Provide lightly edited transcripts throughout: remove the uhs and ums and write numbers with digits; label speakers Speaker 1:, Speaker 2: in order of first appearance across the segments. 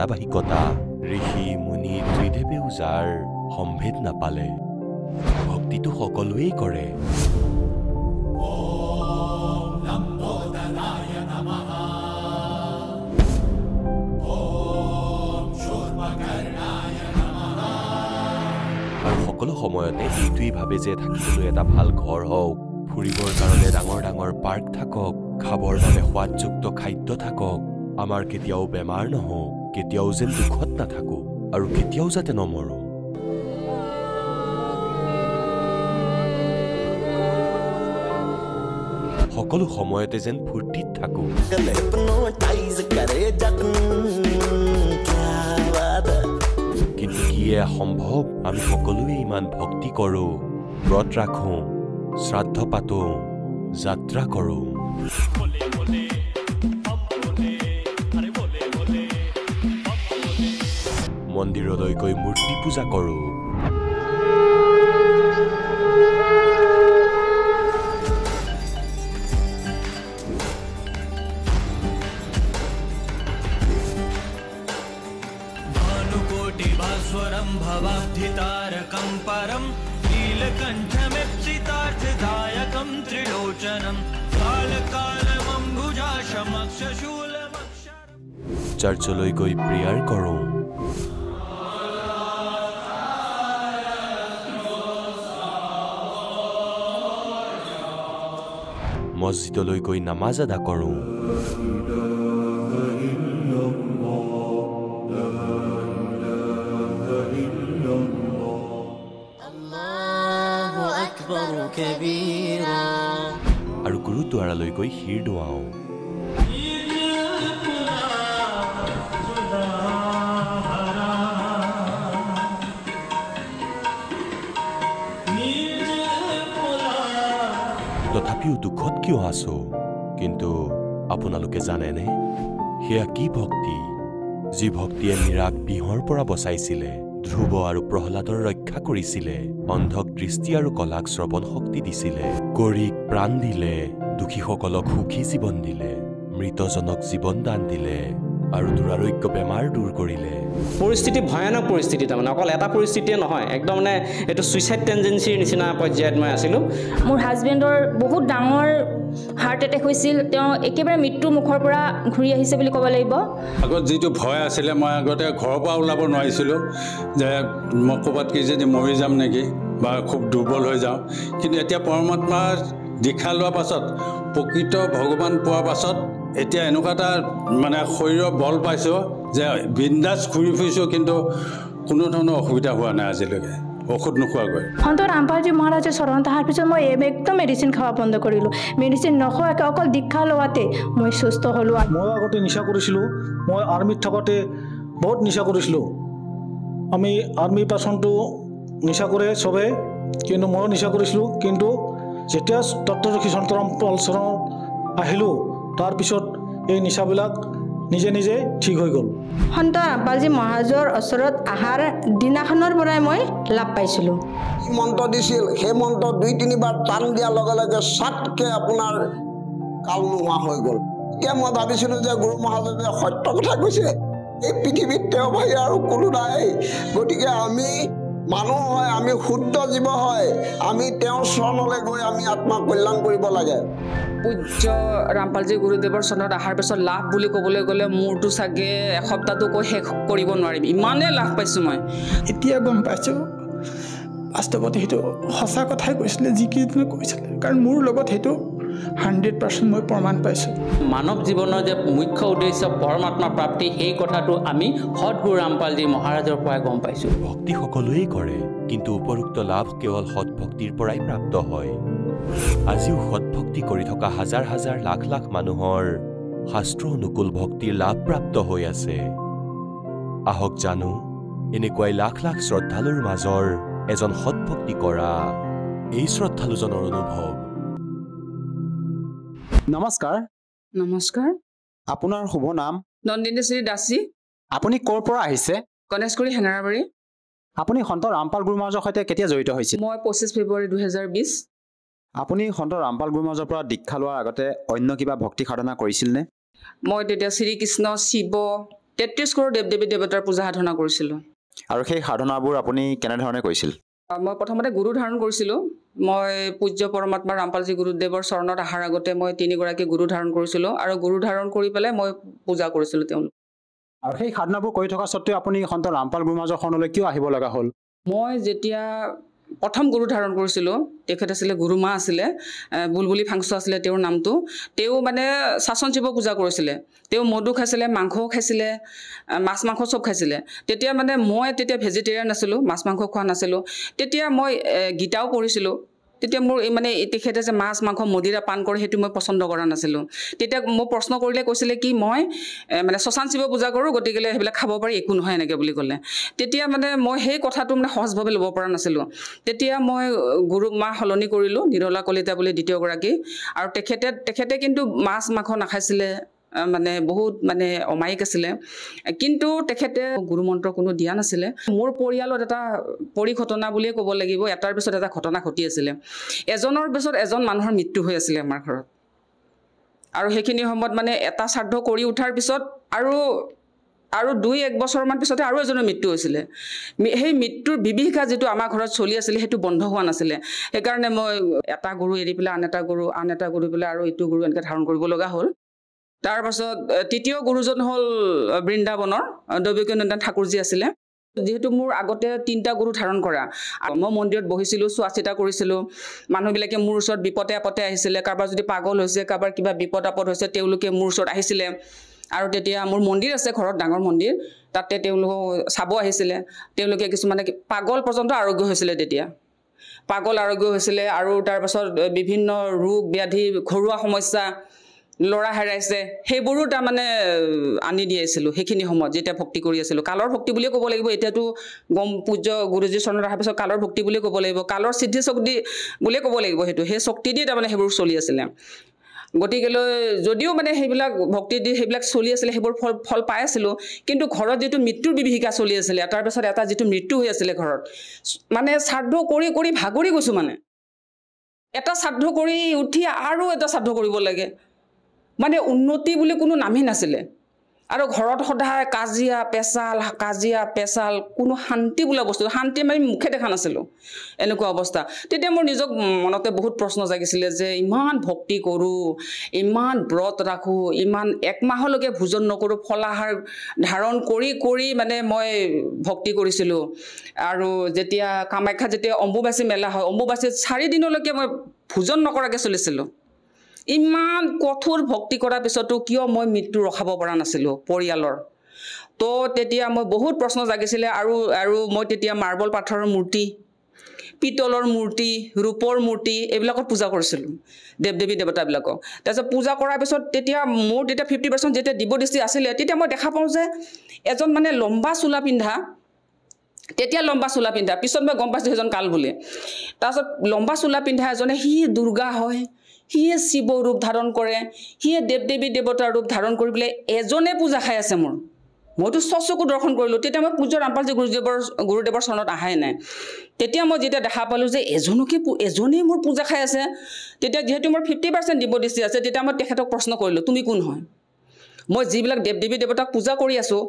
Speaker 1: ধাৰাবাহিকতা ঋষি মুনি ত্ৰিদেৱেও যাৰ সম্ভেদ নাপালে ভক্তিটো সকলোৱেই কৰে আৰু সকলো সময়তে এইটোৱেই ভাবে যে থাকিবলৈ এটা ভাল ঘৰ হওক ফুৰিবৰ কাৰণে ডাঙৰ ডাঙৰ পাৰ্ক থাকক খাবৰ বাবে সোৱাদযুক্ত খাদ্য থাকক আমাৰ কেতিয়াও বেমাৰ নহওক কেতিয়াও যেন দুখত নাথাকো আৰু কেতিয়াও যাতে নমৰো সকলো সময়তে যেন ফূৰ্তিত থাকো কিন্তু কি সম্ভৱ আমি সকলোৱে ইমান ভক্তি কৰো ব্ৰত ৰাখো শ্ৰাদ্ধ পাতো যাত্ৰা কৰো মন্দিৰলৈ গৈ মূৰ্তি পূজা কৰো
Speaker 2: भवाब्धितारकं परं नीलकण्ठमिप्सितार्थदायकं त्रिलोचनं कालकालमम्बुजाशमक्षशूलमक्षरं
Speaker 1: चर्चলৈ গৈ প্ৰেয়াৰ কৰোঁ মছজিদলৈ গৈ নামাজ আদা কৰোঁ আৰু গুৰুদ্বাৰালৈ গৈ শিৰ দোৱাওঁ তথাপিও দুখত কিয় আছো কিন্তু আপোনালোকে জানেনে সেয়া কি ভক্তি যি ভক্তিয়ে মীৰাক বিহৰ পৰা বচাইছিলে ধ্ৰুৱ আৰু প্ৰহ্লাদৰ ৰক্ষা কৰিছিলে অন্ধক দৃষ্টি আৰু কলাক শ্ৰৱণ শক্তি দিছিলে গৰীক প্ৰাণ দিলে দুখীসকলক সুখী জীৱন দিলে মৃতজনক জীৱন দান দিলে আৰু দুৰাৰোগ্য বেমাৰ দূৰ কৰিলে
Speaker 3: পৰিস্থিতি ভয়ানক পৰিস্থিতি তাৰমানে অকল এটা পৰিস্থিতিয়ে নহয় একদম মানে এইটো সুইচাইড টেন্ডেন্সিৰ নিচিনা পৰ্যায়ত মই আছিলোঁ
Speaker 4: মোৰ হাজবেণ্ডৰ বহুত ডাঙৰ হাৰ্ট এটেক হৈছিল তেওঁ একেবাৰে মৃত্যু মুখৰ পৰা ঘূৰি আহিছে বুলি ক'ব লাগিব
Speaker 5: আগত যিটো ভয় আছিলে মই আগতে ঘৰৰ পৰা ওলাব নোৱাৰিছিলোঁ যে মই ক'ৰবাত কি যদি মৰি যাম নেকি বা খুব দুৰ্বল হৈ যাওঁ কিন্তু এতিয়া পৰমাত্মাৰ দীক্ষা লোৱাৰ পাছত প্ৰকৃত ভগৱান পোৱাৰ পাছত এতিয়া এনেকুৱা এটা মানে শৰীৰৰ বল পাইছোঁ যে বিন্দাছ ঘূৰি ফুৰিছোঁ কিন্তু কোনো ধৰণৰ অসুবিধা হোৱা নাই আজিলৈকে ঔষধ নোখোৱাকৈ
Speaker 6: সন্ত ৰামপালজী মহাৰাজে চৰণ তাহাৰ পিছত মই একদম মেডিচিন খাওয়া বন্ধ কৰিলোঁ মেডিচিন নোখোৱাকৈ অকল দীক্ষা লোৱাতে মই সুস্থ হ'লোঁ
Speaker 7: মই আগতে নিচা কৰিছিলোঁ মই আৰ্মিত থাকোঁতে বহুত নিচা কৰিছিলোঁ আমি আৰ্মি পাৰ্চনটো নিচা কৰে চবে কিন্তু ময়ো নিচা কৰিছিলোঁ কিন্তু যেতিয়া তত্ত্বদৰ্শী সন্ত ৰামপাল চৰণ আহিলোঁ তাৰপিছত এই নিচাবিলাক নিজে নিজে ঠিক হৈ গ'ল
Speaker 6: সন্ত ৰামপালজী মহাৰাজৰ ওচৰত অহাৰ দিনাখনৰ পৰাই মই লাভ পাইছিলোঁ
Speaker 8: মন্ত্ৰ দিছিল সেই মন্ত্ৰ 2-3 বাৰ টান দিয়াৰ লগে লগে সাতকে আপোনাৰ কাল নোহোৱা হৈ গ'ল এতিয়া মই ভাবিছিলোঁ যে গুৰু মহাজনে সত্য কথা কৈছে এই পৃথিৱীত তেওঁ বাহিৰে আৰু কোনো নাই গতিকে আমি মানুহ হয় আমি শুদ্ধ জীৱ হয় আমি তেওঁৰ চৰণলৈ গৈ আমি আত্মা কল্যাণ কৰিব লাগে
Speaker 9: পূজ্য ৰামপালজী গুৰুদেৱৰ চৰণত অহাৰ পিছত লাভ বুলি ক'বলৈ গ'লে মোৰতো চাগে এসপ্তাহটো কৈ শেষ কৰিব নোৱাৰিম ইমানেই লাভ পাইছোঁ মই
Speaker 10: এতিয়া গম পাইছোঁ বাস্তৱত সেইটো সঁচা কথাই কৈছিলে যিকেইজনে কৈছিলে কাৰণ মোৰ লগত সেইটো 100% মই প্ৰমাণ পাইছোঁ
Speaker 3: মানৱ জীৱনৰ যে মুখ্য উদ্দেশ্য পৰমাত্মা প্ৰাপ্তি সেই কথাটো আমি সদগুৰু ৰামপালজী মহাৰাজৰ পৰাই গম পাইছোঁ
Speaker 1: ভক্তি সকলোৱেই কৰে কিন্তু উপৰোক্ত লাভ কেৱল সৎভক্তিৰ পৰাই প্ৰাপ্ত হয় আজিও সৎভক্তি কৰি থকা হাজাৰ হাজাৰ লাখ লাখ মানুহৰ শাস্ত্ৰ অনুকূল ভক্তিৰ লাভ প্ৰাপ্ত হৈ আছে আহক জানো এনেকুৱাই লাখ লাখ শ্ৰদ্ধালুৰ মাজৰ এজন সৎভক্তি কৰা এই শ্ৰদ্ধালুজনৰ অনুভৱ
Speaker 11: নমস্কাৰ
Speaker 9: নমস্কাৰ
Speaker 11: আপোনাৰ শুভ নাম
Speaker 9: নন্দিনী শ্ৰী দাসী
Speaker 11: আপুনি ক'ৰ পৰা আহিছে
Speaker 9: গণেশগুৰি হেঙেৰাবাৰী
Speaker 11: আপুনি সন্ত ৰামপাল গুৰু মহাৰাজৰ সৈতে কেতিয়া জড়িত হৈছিল
Speaker 9: মই 25 ফেব্ৰুৱাৰী 2020
Speaker 11: আপুনি সন্ত ৰামপাল গুৰু মহাৰাজৰ পৰা দীক্ষা লোৱাৰ আগতে অন্য কিবা ভক্তি সাধনা কৰিছিল নে
Speaker 9: মই তেতিয়া শ্ৰী কৃষ্ণ শিৱ 33 কৰোৰ দেৱ দেৱী দেৱতাৰ পূজা সাধনা কৰিছিলোঁ।
Speaker 11: আৰু সেই সাধনাবোৰ আপুনি কেনেধৰণে কৰিছিল?
Speaker 9: মই প্ৰথমতে গুৰু ধাৰণ কৰিছিলোঁ। মই পূজ্য পৰমাত্মা ৰামপালজী গুৰুদেৱৰ চৰণত অহাৰ আগতে মই 3 গৰাকী গুৰু ধাৰণ কৰিছিলোঁ আৰু গুৰু ধাৰণ কৰি পেলাই মই পূজা কৰিছিলোঁ তেওঁলোক।
Speaker 11: আৰু সেই সাধনাবোৰ কৰি থকা স্বত্তেও আপুনি সন্ত ৰামপাল গুৰুমহাৰাজৰ শৰণলৈ কিয় আহিব লগা হ'ল?
Speaker 9: মই যেতিয়া প্ৰথম গুৰু ধাৰণ কৰিছিলোঁ, তেখেত আছিলে গুৰুমা আছিলে, বুলবুলি ফাংচু আছিলে তেওঁৰ নামটো। তেওঁ মানে শাসন শিৱ পূজা কৰিছিলে। তেওঁ মধু খাইছিলে, মাংসও খাইছিলে, মাছ মাংস চব খাইছিলে। তেতিয়া মানে মই তেতিয়া ভেজিটেৰিয়ান আছিলোঁ, মাছ মাংস খোৱা নাছিলোঁ। তেতিয়া মই গীতাও পঢ়িছিলোঁ। তেতিয়া মোৰ মানে তেখেতে যে মাছ মাংস মদিৰা পান কৰে সেইটো মই পচন্দ কৰা নাছিলোঁ। তেতিয়া মোক প্ৰশ্ন কৰিলে কৈছিলে কি মই মানে শ্মশান শিৱ পূজা কৰোঁ, গতিকে সেইবিলাক খাব পাৰি, একো নহয় এনেকৈ বুলি ক'লে। তেতিয়া মানে মই সেই কথাটো মানে সহজভাৱে ল'ব পৰা নাছিলোঁ। তেতিয়া মই গুৰু মা সলনি কৰিলোঁ, নিৰলা কলিতা বুলি দ্বিতীয়গৰাকী। আৰু তেখেতে কিন্তু মাছ মাংস নাখাইছিলে, মানে বহুত মানে অমায়িক আছিলে। কিন্তু তেখেতে গুৰু মন্ত্ৰ কোনো দিয়া নাছিলে। মোৰ পৰিয়ালত এটা পৰিঘটনা বুলিয়ে ক'ব লাগিব, এটাৰ পিছত এটা ঘটনা ঘটি আছিলে। এজনৰ পিছত এজন মানুহৰ মৃত্যু হৈ আছিলে আমাৰ ঘৰত। আৰু সেইখিনি সময়ত মানে এটা শ্ৰাদ্ধ কৰি উঠাৰ পিছত আৰু 2-1 বছৰমান পিছতে আৰু এজনৰ মৃত্যু হৈছিলে। সেই মৃত্যুৰ বিভীষিকা যিটো আমাৰ ঘৰত চলি আছিলে সেইটো বন্ধ হোৱা নাছিলে। সেইকাৰণে মই এটা গুৰু এৰি পেলাই আন এটা গুৰু পেলাই আৰু ইটো গুৰু এনেকৈ ধাৰণ কৰিব লগা হ'ল। তাৰপাছত তৃতীয় গুৰুজন হ'ল বৃন্দাবনৰ দৈৱকীনন্দন ঠাকুৰজী আছিলে। যিহেতু মোৰ আগতে 3টা গুৰু ধাৰণ কৰা, মই মন্দিৰত বহিছিলোঁ, চোৱা চিতা কৰিছিলোঁ। মানুহবিলাকে মোৰ ওচৰত বিপদে আপদে আহিছিলে। কাৰোবাৰ যদি পাগল হৈছে, কাৰোবাৰ কিবা বিপদ আপদ হৈছে, তেওঁলোকে মোৰ ওচৰত আহিছিলে। আৰু তেতিয়া মোৰ মন্দিৰ আছে ঘৰত, ডাঙৰ মন্দিৰ, তাতে তেওঁলোকক চাব আহিছিলে। তেওঁলোকে কিছুমানে পাগল পৰ্যন্ত আৰোগ্য হৈছিলে। তেতিয়া পাগল আৰোগ্য হৈছিলে। আৰু তাৰপাছত বিভিন্ন ৰোগ ব্যাধি, ঘৰুৱা সমস্যা, ল'ৰা হেৰাইছে, সেইবোৰো তাৰমানে আনি দিয়েছিলোঁ সেইখিনি সময়ত যেতিয়া ভক্তি কৰি আছিলোঁ। কালৰ ভক্তি বুলিয়ে ক'ব লাগিব। এতিয়াতো পূজ্য গুৰুজীৰ চৰণত অহাৰ পিছত কালৰ ভক্তি বুলিয়ে ক'ব লাগিব, কালৰ সিদ্ধি শক্তি বুলিয়ে ক'ব লাগিব। সেই শক্তি দি তাৰমানে সেইবোৰ চলি আছিলে। গতিকেলৈ যদিও মানে সেইবিলাক ভক্তি দি সেইবিলাক চলি আছিলে, সেইবোৰ ফল পাই আছিলোঁ। কিন্তু ঘৰত যিটো মৃত্যুৰ বিভীষিকা চলি আছিলে, তাৰ পিছত এটা যিটো মৃত্যু হৈ আছিলে ঘৰত, মানে শ্ৰাদ্ধ কৰি কৰি ভাগৰি গৈছোঁ। মানে এটা শ্ৰাদ্ধ কৰি উঠি আৰু এটা শ্ৰাদ্ধ কৰিব লাগে, মানে উন্নতি বুলি কোনো নামেই নাছিলে। আৰু ঘৰত সদায় কাজিয়া পেচাল, কোনো শান্তি বোলা বস্তু, শান্তি আমি মুখে দেখা নাছিলোঁ, এনেকুৱা অৱস্থা। তেতিয়া মোৰ নিজক মনতে বহুত প্ৰশ্ন জাগিছিলে যে ইমান ভক্তি কৰোঁ, ইমান ব্ৰত ৰাখোঁ, ইমান 1 মাহলৈকে ভোজন নকৰোঁ, ফলাহাৰ ধাৰণ কৰি কৰি মানে মই ভক্তি কৰিছিলোঁ। আৰু যেতিয়া কামাখ্যাত যেতিয়া অম্বুবাচী মেলা হয়, অম্বুবাচীত 4 দিনলৈকে মই ভোজন নকৰাকৈ চলিছিলোঁ। ইমান কঠোৰ ভক্তি কৰাৰ পিছতো কিয় মই মৃত্যু ৰখাব পৰা নাছিলোঁ পৰিয়ালৰ। তো তেতিয়া মই বহুত প্ৰশ্ন জাগিছিলে। আৰু মই তেতিয়া মাৰ্বল পাথৰৰ মূৰ্তি, পিতলৰ মূৰ্তি, ৰূপৰ মূৰ্তি এইবিলাকত পূজা কৰিছিলোঁ, দেৱ দেৱী দেৱতাবিলাকক। তাৰপিছত পূজা কৰাৰ পিছত তেতিয়া মোৰ 50% যেতিয়া দিব্যদৃষ্টি আছিলে, তেতিয়া মই দেখা পাওঁ যে এজন মানে লম্বা চোলা পিন্ধা, পিছত মই গম পাইছোঁ সেইজন কাল বুলি। তাৰপিছত লম্বা চোলা পিন্ধা এজনে, সি দুৰ্গা হয়, সিয়ে শিৱ ৰূপ ধাৰণ কৰে, সিয়ে দেৱ দেৱী দেৱতাৰ ৰূপ ধাৰণ কৰি পেলাই এজনে পূজা খাই আছে মোৰ। মইতো চকু দৰ্শন কৰিলোঁ। তেতিয়া মই পূজ্য ৰামপালজী গুৰুদেৱৰ চৰণত আহাই নাই। তেতিয়া মই যেতিয়া দেখা পালোঁ যে এজনেই মোৰ পূজা খাই আছে, তেতিয়া যিহেতু মোৰ 50% দিব্যদৃষ্টি আছে, তেতিয়া মই তেখেতক প্ৰশ্ন কৰিলোঁ, তুমি কোন হয়? মই যিবিলাক দেৱ দেৱী দেৱতাক পূজা কৰি আছোঁ,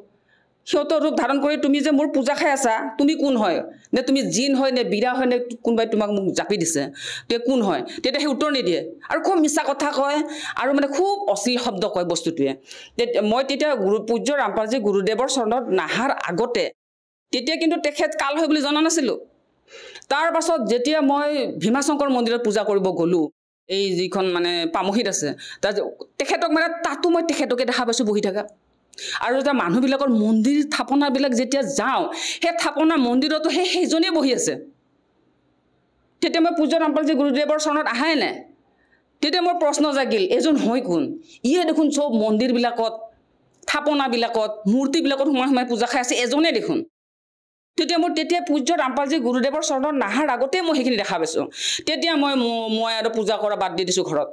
Speaker 9: সিহঁতৰ ৰূপ ধাৰণ কৰি তুমি যে মোৰ পূজা খাই আছা, তুমি কোন হয়? নে তুমি জিন হয়, নে বীৰা হয়, নে কোনোবাই তোমাক মোক জাপি দিছে? তেতিয়া কোন হয়? তেতিয়া সেই উত্তৰ নিদিয়ে আৰু খুব মিছা কথা কয় আৰু মানে খুব অশ্লীল শব্দ কয় বস্তুটোৱে। মই তেতিয়া পূজ্য ৰামপালজী গুৰুদেৱৰ চৰণত নাহাৰ আগতে তেতিয়া কিন্তু তেখেত কাল হয় বুলি জনা নাছিলোঁ। তাৰ পাছত যেতিয়া মই ভীমাশংকৰ মন্দিৰত পূজা কৰিব গ'লোঁ, এই যিখন মানে পামহিত আছে, তেখেতক মানে তাতো মই তেখেতকে দেখা পাইছোঁ বহি থকা। আৰু যেতিয়া মানুহবিলাকৰ মন্দিৰ থাপনাবিলাক যেতিয়া যাওঁ, সেই থাপনা মন্দিৰতো সেইজনেই বহি আছে। তেতিয়া মই পূজ্য ৰামপালজী গুৰুদেৱৰ চৰণত আহাই নাই। তেতিয়া মোৰ প্ৰশ্ন জাগিল, এজন হয় কোন? ইয়ে দেখোন চব মন্দিৰবিলাকত, থাপনাবিলাকত, মূৰ্তিবিলাকত সোমাই পূজা খাই আছে, এজনে দেখোন। তেতিয়া পূজ্য ৰামপালজী গুৰুদেৱৰ চৰণত নাহাৰ আগতে মই সেইখিনি দেখা পাইছোঁ। তেতিয়া মই আৰু পূজা কৰা বাদ দি দিছোঁ ঘৰত।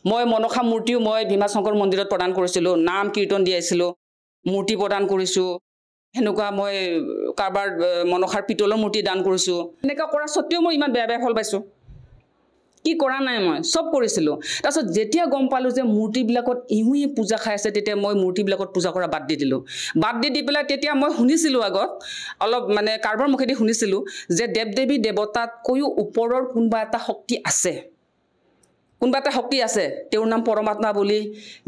Speaker 9: মই মনসা মূৰ্তিও মই ভীমাশংকৰ মন্দিৰত প্ৰদান কৰিছিলোঁ, নাম কীৰ্তন দিয়াইছিলোঁ, মূৰ্তি প্ৰদান কৰিছোঁ। সেনেকুৱা মই কাৰোবাৰ মনসাৰ পিতলৰ মূৰ্তি দান কৰিছোঁ। এনেকুৱা কৰা স্বত্তেও মই ইমান বেয়া ফল পাইছোঁ। কি কৰা নাই মই সব কৰিছিলোঁ তাৰপিছত যেতিয়া গম পালোঁ যে মূৰ্তিবিলাকত ইহুই পূজা খাই আছে তেতিয়া মই মূৰ্তিবিলাকত পূজা কৰা বাদ দি দিলোঁ বাদ দি পেলাই তেতিয়া মই শুনিছিলোঁ আগত অলপ মানে কাৰোবাৰ মুখেদি শুনিছিলোঁ যে দেৱ দেৱী দেৱতাতকৈও ওপৰৰ কোনোবা এটা শক্তি আছে তেওঁৰ নাম পৰমাত্মা বুলি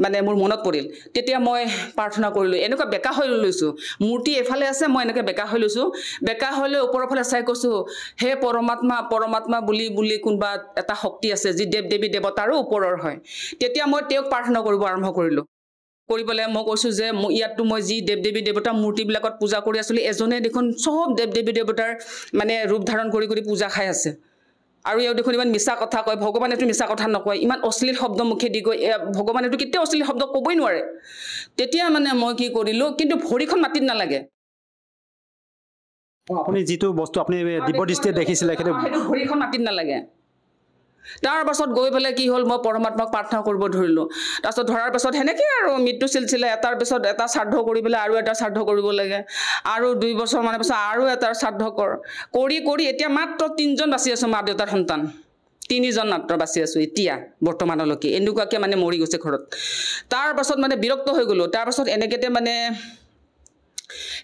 Speaker 9: মানে মোৰ মনত পৰিল তেতিয়া মই প্ৰাৰ্থনা কৰিলোঁ এনেকুৱা বেকা হৈ লৈছোঁ মূৰ্তি এফালে আছে মই এনেকৈ বেকা হৈ লৈছোঁ বেকা হ'লে ওপৰৰ ফালে চাই কৈছোঁ হে পৰমাত্মা বুলি কোনোবা এটা শক্তি আছে যি দেৱ দেৱী দেৱতাৰো ওপৰৰ হয় তেতিয়া মই তেওঁক প্ৰাৰ্থনা কৰিব আৰম্ভ কৰিলোঁ কৰি পেলাই মই কৈছোঁ যে ইয়াততো মই যি দেৱ দেৱী দেৱতা মূৰ্তিবিলাকত পূজা কৰি আছিলোঁ এজনে দেখোন চব দেৱ দেৱী দেৱতাৰ মানে ৰূপ ধাৰণ কৰি পূজা খাই আছে আৰু ইয়াৰ দেখোন ইমান মিছা কথা কয় ভগৱানেতো মিছা কথা নকয় ইমান অশ্লীল শব্দ মুখে দি গৈ ভগৱানেতো কেতিয়াও অশ্লীল শব্দ ক'বই নোৱাৰে তেতিয়া মানে মই কি কৰিলোঁ কিন্তু ভৰিখন মাটিত নালাগে
Speaker 11: আপুনি যিটো বস্তু আপুনি দিব্যদৃষ্টিয়ে দেখিছিলে সেইটো
Speaker 9: ভৰিখন মাটিত নালাগে তাৰ পাছত গৈ পেলাই কি হ'ল মই পৰমাত্মাক প্ৰাৰ্থনা কৰিব ধৰিলোঁ তাৰপাছত ধৰাৰ পাছত সেনেকৈ আৰু মৃত্যু চিলচিলা এটাৰ পিছত এটা শ্ৰাদ্ধ কৰি পেলাই আৰু এটা শ্ৰাদ্ধ কৰিব লাগে আৰু 2 বছৰমানৰ পিছত আৰু এটা শ্ৰাদ্ধ কৰি এতিয়া মাত্ৰ 3জন বাচি আছোঁ মা দেউতাৰ সন্তান 3জন মাত্ৰ বাচি আছোঁ এতিয়া বৰ্তমানলৈকে এনেকুৱাকৈ মানে মৰি গৈছে ঘৰত তাৰ পাছত মানে বিৰক্ত হৈ গ'লোঁ তাৰপাছত এনেকৈ মানে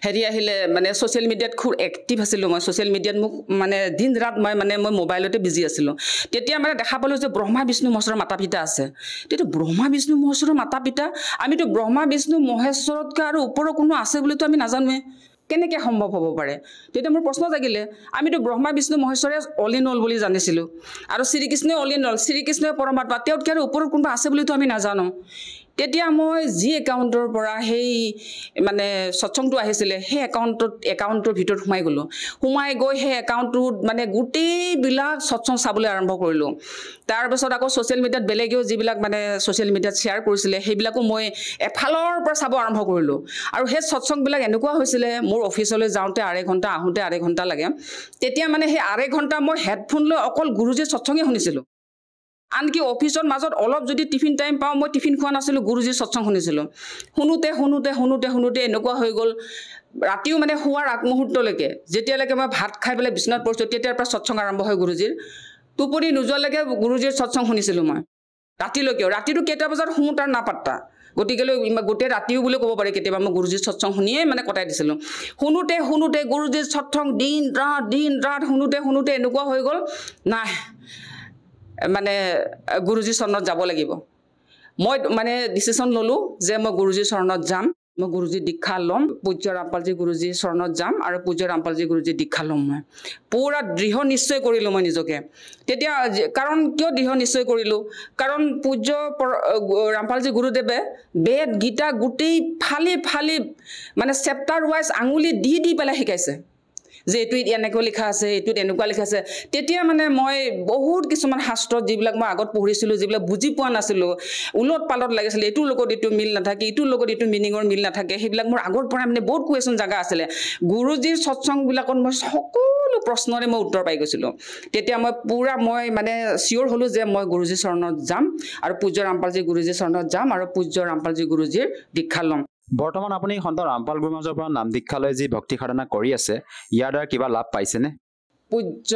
Speaker 9: হেৰি আহিলে মানে ছ'চিয়েল মিডিয়াত খুব এক্টিভ আছিলোঁ মই ছ'চিয়েল মিডিয়াত মোক মানে দিন ৰাত মই মোবাইলতে বিজি আছিলোঁ তেতিয়া মানে দেখা পালোঁ যে ব্ৰহ্মা বিষ্ণু মহেশ্বৰৰ মাতা পিতা আছে তেতিয়া ব্ৰহ্মা বিষ্ণু মহেশ্বৰৰ মাতা পিতা আমিতো ব্ৰহ্মা বিষ্ণু মহেশ্বৰতকৈ আৰু ওপৰৰ কোনো আছে বুলিতো আমি নাজানোৱে কেনেকৈ সম্ভৱ হ'ব পাৰে তেতিয়া মোৰ প্ৰশ্ন জাগিলে আমিতো ব্ৰহ্মা বিষ্ণু মহেশ্বৰে অল ইন অল বুলি জানিছিলোঁ আৰু শ্ৰীকৃষ্ণই অল ইন অল শ্ৰীকৃষ্ণই পৰমাত্মা তেওঁতকৈ আৰু ওপৰত কোনোবা আছে বুলিতো আমি নাজানো তেতিয়া মই যি একাউণ্টৰ পৰা সেই মানে সৎসংটো আহিছিলে সেই একাউণ্টৰ ভিতৰত সোমাই গৈ সেই একাউণ্টটোত মানে গোটেইবিলাক সৎসং চাবলৈ আৰম্ভ কৰিলোঁ তাৰপাছত আকৌ ছ'চিয়েল মিডিয়াত বেলেগেও যিবিলাক মানে ছ'চিয়েল মিডিয়াত শ্বেয়াৰ কৰিছিলে সেইবিলাকো মই এফালৰ পৰা চাব আৰম্ভ কৰিলোঁ আৰু সেই সৎসংবিলাক এনেকুৱা হৈছিলে মোৰ অফিচলৈ যাওঁতে 2.5 ঘণ্টা আহোঁতে 2.5 ঘণ্টা লাগে তেতিয়া মানে সেই 2.5 ঘণ্টা মই হেডফোন লৈ অকল গুৰুজীৰ সৎসঙে শুনিছিলোঁ আনকি অফিচৰ মাজত অলপ যদি টিফিন টাইম পাওঁ মই টিফিন খোৱা নাছিলোঁ গুৰুজীৰ সৎসং শুনিছিলোঁ শুনোতে এনেকুৱা হৈ গ'ল ৰাতিও মানে শোৱাৰ আগমুহূৰ্তলৈকে যেতিয়ালৈকে মই ভাত খাই পেলাই বিচনাত পৰিছোঁ তেতিয়াৰ পৰা সৎসং আৰম্ভ হয় গুৰুজীৰ টোপনি নোযোৱালৈকে গুৰুজীৰ সৎসং শুনিছিলোঁ মই ৰাতিটো কেইটা বজাত শুওঁ তাৰ নাপাত্তা গতিকেলৈ গোটেই ৰাতিও বুলি ক'ব পাৰি কেতিয়াবা মই গুৰুজীৰ সৎসং শুনিয়ে মানে কটাই দিছিলোঁ শুনোতে গুৰুজীৰ সৎসং দিন ৰাত শুনোতে এনেকুৱা হৈ গ'ল নাই মানে গুৰুজীৰ চৰণত যাব লাগিব মই মানে ডিচিশ্যন ল'লোঁ যে মই গুৰুজীৰ চৰণত যাম মই গুৰুজীৰ দীক্ষা ল'ম পূজ্য ৰামপালজী গুৰুজীৰ চৰণত যাম আৰু পূজ্য ৰামপালজী গুৰুজীৰ দীক্ষা ল'ম মই পুৰা দৃঢ় নিশ্চয় কৰিলোঁ মই নিজকে তেতিয়া কাৰণ কিয় দৃঢ় নিশ্চয় কৰিলোঁ কাৰণ পূজ্য ৰামপালজী গুৰুদেৱে বেদ গীতা গোটেই ফালি মানে চেপ্টাৰ ৱাইজ আঙুলি দি পেলাই শিকাইছে যে এইটোত এনেকৈ লিখা আছে এইটোত এনেকুৱা লিখা আছে তেতিয়া মানে মই বহুত কিছুমান শাস্ত্ৰত যিবিলাক মই আগত পঢ়িছিলোঁ যিবিলাক বুজি পোৱা নাছিলোঁ উলট পালট লাগিছিলে এইটোৰ লগত এইটো মিল নাথাকে এইটোৰ লগত এইটো মিনিঙৰ মিল নাথাকে সেইবিলাক মোৰ আগৰ পৰা মানে বহুত কুৱেশ্যন জাগা আছিলে গুৰুজীৰ সৎসংবিলাকত মই সকলো প্ৰশ্নৰে মই উত্তৰ পাই গৈছিলোঁ তেতিয়া মই পুৰা মই মানে চিয়'ৰ হ'লোঁ যে মই গুৰুজীৰ চৰণত যাম আৰু পূজ্য ৰামপালজী গুৰুজীৰ চৰণত যাম আৰু পূজ্য ৰামপালজী গুৰুজীৰ দীক্ষা ল'ম
Speaker 11: বৰ্তমান আপুনি সন্ত ৰামপাল গুৰুমাজৰ পৰা নাম দীক্ষালৈ যি ভক্তি সাধনা কৰি আছে ইয়াৰ দ্বাৰা কিবা লাভ পাইছেনে
Speaker 9: পূজ্য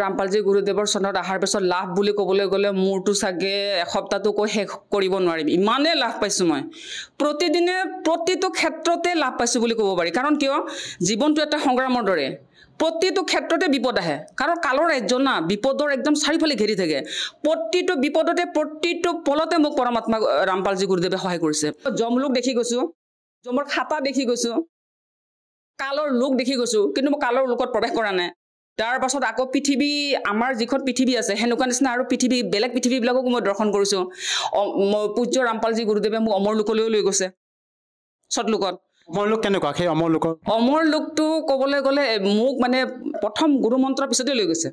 Speaker 9: ৰামপালজী গুৰুদেৱৰ চৰণত অহাৰ পিছত লাভ বুলি ক'বলৈ গ'লে মোৰতো চাগে এসপ্তাহটো কৈ শেষ কৰিব নোৱাৰিম ইমানেই লাভ পাইছোঁ মই প্ৰতিদিনে প্ৰতিটো ক্ষেত্ৰতে লাভ পাইছোঁ বুলি ক'ব পাৰি কাৰণ কিয় জীৱনটো এটা সংগ্ৰামৰ দৰে প্ৰতিটো ক্ষেত্ৰতে বিপদ আহে কাৰণ কালৰ ৰাজ্য না বিপদৰ একদম চাৰিওফালে ঘেৰি থাকে প্ৰতিটো বিপদতে প্ৰতিটো পলতে মোক পৰমাত্মা ৰামপালজী গুৰুদেৱে সহায় কৰিছে যমলোক দেখি গৈছোঁ যমৰ খাতা দেখি গৈছোঁ কালৰ লোক দেখি গৈছোঁ কিন্তু মই কালৰ লোকত প্ৰৱেশ কৰা নাই তাৰ পাছত আকৌ পৃথিৱী আমাৰ যিখন পৃথিৱী আছে সেনেকুৱা নিচিনা আৰু পৃথিৱী বেলেগ পৃথিৱীবিলাককো মই দৰ্শন কৰিছোঁ পূজ্য ৰামপালজী গুৰুদেৱে মোক অমৰ লোকলৈও লৈ গৈছে সৎলোকত
Speaker 11: অমৰ লোক কেনেকুৱা সেই অমৰ লোকৰ
Speaker 9: অমৰ লোকটো ক'বলৈ গ'লে মোক মানে প্ৰথম গুৰু মন্ত্ৰৰ পিছতে লৈ গৈছে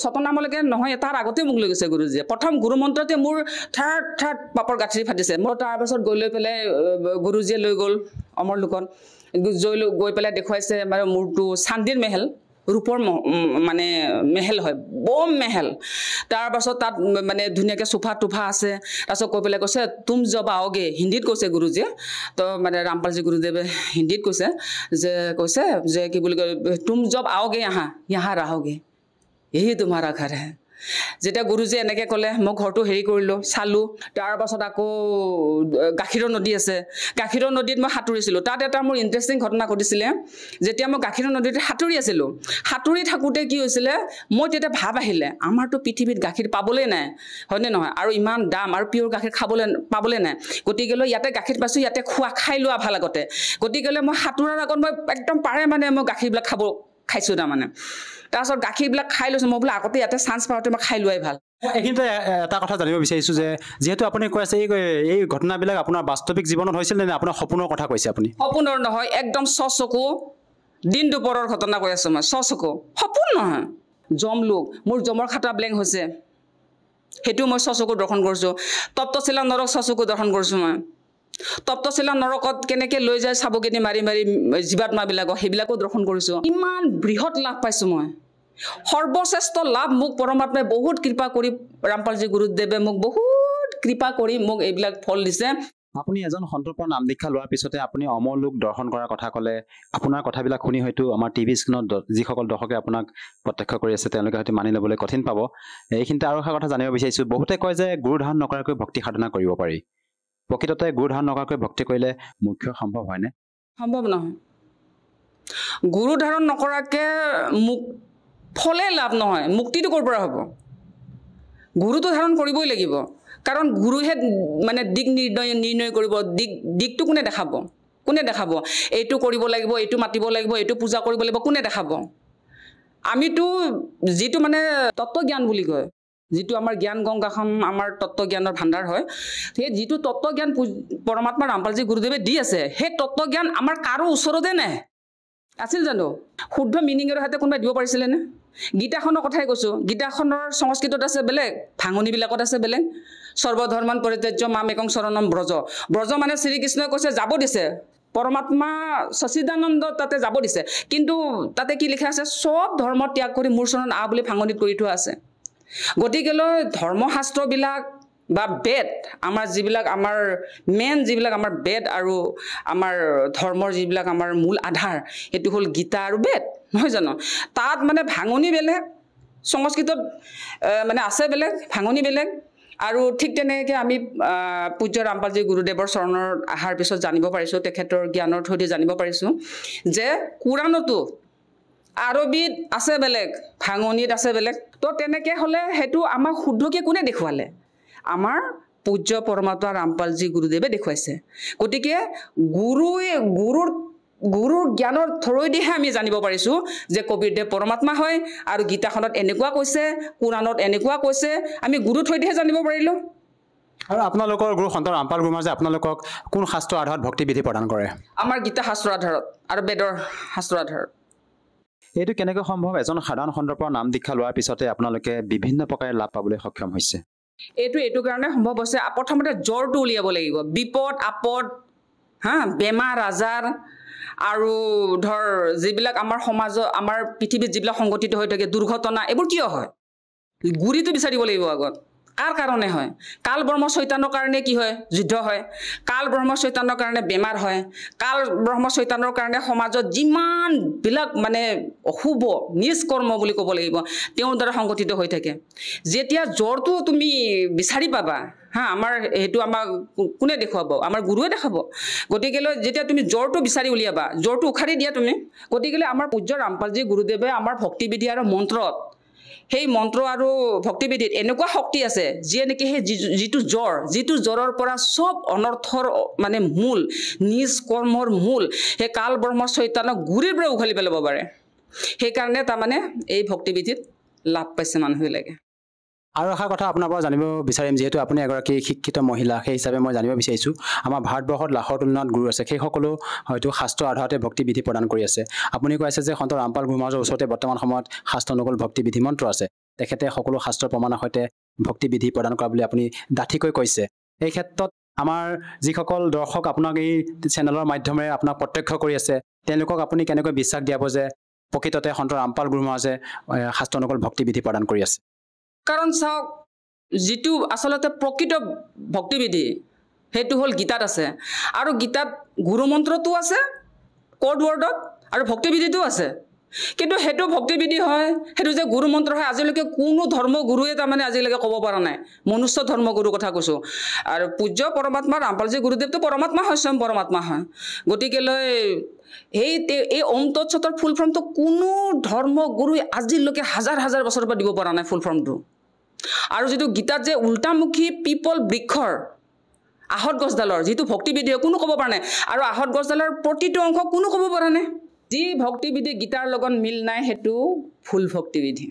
Speaker 9: ছতনামলৈকে নহয় তাৰ আগতে মোক লৈ গৈছে গুৰুজীয়ে প্ৰথম গুৰু মন্ত্ৰতে মোৰ ঠাট পাপৰ গাঁঠি ফাটিছে মই তাৰ পাছত লৈ পেলাই গুৰুজীয়ে লৈ গ'ল অমৰ লোকত গৈ পেলাই দেখুৱাইছে মানে মোৰটো চান্দিৰ মেহেল ৰূপৰ মানে মেহেল হয় বম মেহেল তাৰ পাছত তাত মানে ধুনীয়াকৈ চোফা টোফা আছে তাৰপাছত কৈ পেলাই কৈছে তুম জব আওগে হিন্দীত কৈছে গুৰুজীয়ে তো মানে ৰামপালজী গুৰুদেৱে হিন্দীত কৈছে যে কি বুলি কয় তুম জব আওগে यहाँ रहोगे यही तुम्हारा घर है যেতিয়া গুৰুজীয়ে এনেকৈ ক'লে মই ঘৰটো হেৰি কৰিলোঁ চালোঁ তাৰ পাছত আকৌ গাখীৰৰ নদী আছে গাখীৰৰ নদীত মই সাঁতুৰিছিলোঁ তাত এটা মোৰ ইণ্টাৰেষ্টিং ঘটনা ঘটিছিলে যেতিয়া মই গাখীৰৰ নদীত সাঁতুৰি আছিলোঁ সাঁতুৰি থাকোঁতে কি হৈছিলে মই তেতিয়া ভাব আহিলে আমাৰতো পৃথিৱীত গাখীৰ পাবলৈ নাই হয়নে নহয় আৰু ইমান দাম আৰু পিয়ৰ গাখীৰ পাবলৈ নাই গতিকেলৈ ইয়াতে গাখীৰ পাইছোঁ ইয়াতে খাই লোৱা ভাল আগতে গতিকেলৈ মই সাঁতোৰাৰ আগত মই একদম পাৰে মানে মই গাখীৰবিলাক খাইছোঁ তাৰমানে তাৰপাছত গাখীৰবিলাক খাই লৈছোঁ মই বোলে আগতে ইয়াতে চান্স পাওঁতে মই খাই লোৱাই ভাল
Speaker 11: এইখিনিতে এটা কথা জানিব বিচাৰিছোঁ যে যিহেতু আপুনি কৈ আছে এই ঘটনাবিলাক আপোনাৰ বাস্তৱিক জীৱনত হৈছিল নে আপোনাৰ সপোনৰ কথা কৈছে আপুনি
Speaker 9: সপোনৰ নহয় একদম চকু দিন দুপৰৰ ঘটনা কৈ আছোঁ মই চকু সপোন নহয় জমলোক মোৰ জমৰ খাটা ব্লেংক হৈছে সেইটো মই চকু দৰ্শন কৰিছোঁ তপ্তশিলা নৰক চকু দৰ্শন কৰিছোঁ মই তপ্তশিলা নৰকত কেনেকৈ লৈ যায় চাবগেনি মাৰি মাৰি জীৱাত্মাবিলাকক সেইবিলাকো দৰ্শন কৰিছোঁ ইমান বৃহৎ লাভ পাইছোঁ মই সৰ্বশ্ৰেষ্ঠ লাভ মোক পৰমাত্মাই বহুত কৃপা কৰি ৰামপালজী গুৰুদেৱে মোক বহুত কৃপা কৰি মোক এইবিলাক ফল দিছে
Speaker 11: আপুনি এজন সন্তৰ পৰা নাম দীক্ষা লোৱাৰ পিছতে আপুনি অমৰলোক দৰ্শন কৰাৰ কথা ক'লে আপোনাৰ কথাবিলাক শুনি হয়তো আমাৰ টিভি স্ক্ৰীণত যিসকল দৰ্শকে আপোনাক প্ৰত্যক্ষ কৰি আছে তেওঁলোকে হয়তো মানি ল'বলৈ কঠিন পাব এইখিনিতে আৰু এটা কথা জানিব বিচাৰিছোঁ বহুতে কয় যে গুৰু ধাৰণ নকৰাকৈ ভক্তি সাধনা কৰিব পাৰি প্ৰকৃততে গুৰু ধাৰণ নকৰাকৈ ভক্তি কৰিলে মুখ্য সম্ভৱ হয়নে
Speaker 9: সম্ভৱ নহয় গুৰু ধাৰণ নকৰাকৈ ফলে লাভ নহয় মুক্তিটো ক'ৰ পৰা হ'ব গুৰুটো ধাৰণ কৰিবই লাগিব কাৰণ গুৰুহে মানে দিক নিৰ্ণয় কৰিব দিকটো কোনে দেখাব এইটো কৰিব লাগিব এইটো মাতিব লাগিব এইটো পূজা কৰিব লাগিব কোনে দেখাব আমিতো যিটো মানে তত্ত্বজ্ঞান বুলি কয় যিটো আমাৰ জ্ঞান গংগাখন আমাৰ তত্ত্বজ্ঞানৰ ভাণ্ডাৰ হয় সেই যিটো তত্ত্বজ্ঞান পৰমাত্মা ৰামপালজী গুৰুদেৱে দি আছে সেই তত্ত্বজ্ঞান আমাৰ কাৰো ওচৰতে নাই আছিল জানো শুদ্ধ মিনিঙৰ হাতে কোনোবাই দিব পাৰিছিলেনে গীতাখনৰ কথাই কৈছোঁ গীতাখনৰ সংস্কৃতত আছে বেলেগ ভাঙনিবিলাকত আছে বেলেগ সৰ্বধৰ্মান পৰিত্যাজ্য মাম একং শৰণম ব্ৰজ মানে শ্ৰীকৃষ্ণই কৈছে যাব দিছে পৰমাত্মা সচিদানন্দ তাতে যাব দিছে কিন্তু তাতে কি লিখা আছে চব ধৰ্ম ত্যাগ কৰি মোৰ চৰণত আহ বুলি ভাঙনিত কৰি থোৱা আছে গতিকেলৈ ধৰ্মশাস্ত্ৰবিলাক বা বেদ আমাৰ যিবিলাক আমাৰ মেইন যিবিলাক আমাৰ বেদ আৰু আমাৰ ধৰ্মৰ যিবিলাক আমাৰ মূল আধাৰ সেইটো হ'ল গীতা আৰু বেদ নহয় জানো তাত মানে ভাঙনি বেলেগ সংস্কৃতত মানে আছে বেলেগ ভাঙনি বেলেগ আৰু ঠিক তেনেকৈ আমি পূজ্য ৰামপালজী গুৰুদেৱৰ চৰণত অহাৰ পিছত জানিব পাৰিছোঁ তেখেতৰ জ্ঞানৰ থ্ৰুদি জানিব পাৰিছোঁ যে কোৰাণতো আৰবীত আছে বেলেগ ভাঙনিত আছে বেলেগ তো তেনেকৈ হ'লে সেইটো আমাক শুদ্ধকৈ কোনে দেখুৱালে আমাৰ পূজ্য পৰমাত্মা ৰামপালজী গুৰুদেৱে দেখুৱাইছে গতিকে গুৰুৰ জ্ঞানৰ থ্ৰুদিহে আমি জানিব পাৰিছোঁ যে কবিৰদেৱ পৰমাত্মা হয় আৰু গীতাখনত এনেকুৱা কৈছে কোৰাণত এনেকুৱা কৈছে আমি গুৰুৰ থ্ৰুদিহে জানিব পাৰিলোঁ
Speaker 11: আৰু আপোনালোকৰ গুৰু সন্ত ৰামপাল গুৰুমাজে আপোনালোকক কোন শাস্ত্ৰৰ আধাৰত ভক্তি বিধি প্ৰদান কৰে
Speaker 9: আমাৰ গীতা শাস্ত্ৰৰ আধাৰত আৰু বেদৰ শাস্ত্ৰৰ আধাৰত
Speaker 11: এইটো কেনেকৈ সম্ভৱ এজন সাধাৰণ সন্তৰ পৰা নাম দীক্ষা লোৱাৰ পিছতে আপোনালোকে বিভিন্ন প্ৰকাৰে লাভ পাবলৈ সক্ষম হৈছে
Speaker 9: এইটো কাৰণে সম্ভৱ হৈছে প্ৰথমতে জ্বৰটো উলিয়াব লাগিব বিপদ আপদ বেমাৰ আজাৰ আৰু ধৰ যিবিলাক আমাৰ সমাজত আমাৰ পৃথিৱীত যিবিলাক সংঘটিত হৈ থাকে দুৰ্ঘটনা এইবোৰ কিয় হয় গুৰিটো বিচাৰিব লাগিব আগত কাৰ কাৰণে হয় কাল ব্ৰহ্ম চৈতানৰ কাৰণে কি হয় যুদ্ধ হয় কাল ব্ৰহ্ম চৈতানৰ কাৰণে বেমাৰ হয় কাল ব্ৰহ্ম চৈতানৰ কাৰণে সমাজত যিমানবিলাক মানে অশুভ নিষ্কৰ্ম বুলি ক'ব লাগিব তেওঁৰ দ্বাৰা সংঘটিত হৈ থাকে যেতিয়া জ্বৰটো তুমি বিচাৰি পাবা আমাৰ সেইটো আমাক কোনে দেখুৱাব আমাৰ গুৰুৱে দেখাব গতিকেলৈ যেতিয়া তুমি জ্বৰটো বিচাৰি উলিয়াবা জ্বৰটো উখাৰি দিয়া তুমি গতিকেলৈ আমাৰ পূজ্য ৰামপালজী গুৰুদেৱে আমাৰ ভক্তিবিধি আৰু মন্ত্ৰত সেই মন্ত্ৰ আৰু ভক্তিবিধিত এনেকুৱা শক্তি আছে যিয়ে নেকি সেই যিটো জ্বৰৰ পৰা চব অনৰ্থৰ মানে মূল নিজ কৰ্মৰ মূল সেই কাল ব্ৰহ্ম চৈতানক গুৰিৰ পৰা উঘালি পেলাব পাৰে সেইকাৰণে তাৰমানে এই ভক্তিবিধিত লাভ পাইছে মানুহবিলাকে
Speaker 11: আৰু এটা কথা আপোনাৰ পৰা জানিব বিচাৰিম যিহেতু আপুনি এগৰাকী শিক্ষিত মহিলা সেই হিচাপে মই জানিব বিচাৰিছোঁ আমাৰ ভাৰতবৰ্ষত লাখৰ তুলনাত গুৰু আছে সেইসকলো হয়তো শাস্ত্ৰৰ আধাৰতে ভক্তিবিধি প্ৰদান কৰি আছে আপুনি কৈ আছে যে সন্ত ৰামপাল গুৰুমাজৰ ওচৰতে বৰ্তমান সময়ত শাস্ত্ৰানুকূল ভক্তিবিধি মন্ত্ৰ আছে তেখেতে সকলো শাস্ত্ৰৰ প্ৰমাণৰ সৈতে ভক্তিবিধি প্ৰদান কৰা বুলি আপুনি ডাঠিকৈ কৈছে এই ক্ষেত্ৰত আমাৰ যিসকল দৰ্শক আপোনাক এই চেনেলৰ মাধ্যমেৰে আপোনাক প্ৰত্যক্ষ কৰি আছে তেওঁলোকক আপুনি কেনেকৈ বিশ্বাস দিয়াব যে প্ৰকৃততে সন্ত ৰামপাল গুৰুমাজে শাস্ত্ৰানুকূল ভক্তিবিধি প্ৰদান কৰি আছে
Speaker 9: কাৰণ চাওক যিটো আচলতে প্ৰকৃত ভক্তিবিধি সেইটো হ'ল গীতাত আছে আৰু গীতাত গুৰুমন্ত্ৰটো আছে ক'ড ৱৰ্ডত আৰু ভক্তিবিধিটো আছে কিন্তু সেইটো ভক্তিবিধি হয়, সেইটো যে গুৰু মন্ত্ৰ হয় আজিলৈকে কোনো ধৰ্মগুৰুৱে তাৰমানে আজিলৈকে ক'ব পৰা নাই। মনুষ্য ধৰ্মগুৰুৰ কথা কৈছোঁ। আৰু পূজ্য পৰমাত্মা ৰামপালজী গুৰুদেৱটো পৰমাত্মা হয়, স্বয়ং পৰমাত্মা হয়। গতিকেলৈ এই ওম তৎসতৰ ফুল ফৰ্মটো কোনো ধৰ্মগুৰুৱে আজিলৈকে হাজাৰ হাজাৰ বছৰৰ পৰা দিব পৰা নাই ফুল ফৰ্মটো। আৰু যিটো গীতাত যে উল্টামুখী পিপল বৃক্ষৰ আহত গছডালৰ যিটো ভক্তিবিধি কোনো ক'ব পৰা নাই, আৰু আহত গছডালৰ প্ৰতিটো অংশ কোনো ক'ব পৰা নাই। যি ভক্তিবিধি গীতাৰ লগত মিল নাই সেইটো ফুল ভক্তিবিধি।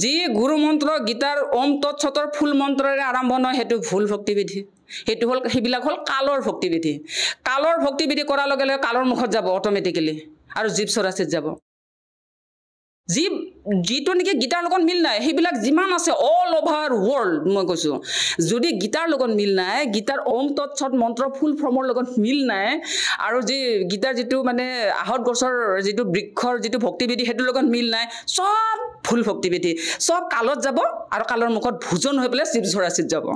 Speaker 9: যি গুৰু মন্ত্ৰ গীতাৰ ওম তৎসতৰ ফুল মন্ত্ৰৰে আৰম্ভ নহয় সেইটো ভুল ভক্তিবিধি। সেইবিলাক হ'ল কালৰ ভক্তিবিধি। কালৰ ভক্তিবিধি কৰাৰ লগে লগে কালৰ মুখত যাব অট'মেটিকেলি, আৰু জীৱ চৰাচিত যাব। যিটো নেকি গীতাৰ লগত মিল নাই সেইবিলাক যিমান আছে অল অভাৰ ৱৰ্ল্ড, মই কৈছোঁ যদি গীতাৰ লগত মিল নাই, গীতাৰ ওম তৎসত মন্ত্ৰ ফুল ফৰ্মৰ লগত মিল নাই, আৰু যি গীতাৰ যিটো মানে আহত গছৰ যিটো বৃক্ষৰ যিটো ভক্তিবিধি সেইটোৰ লগত মিল নাই, চব ভুল ভক্তিবিধি, চব কালত যাব আৰু কালৰ মুখত ভোজন হৈ পেলাই জীৱ চৰাচিত যাব।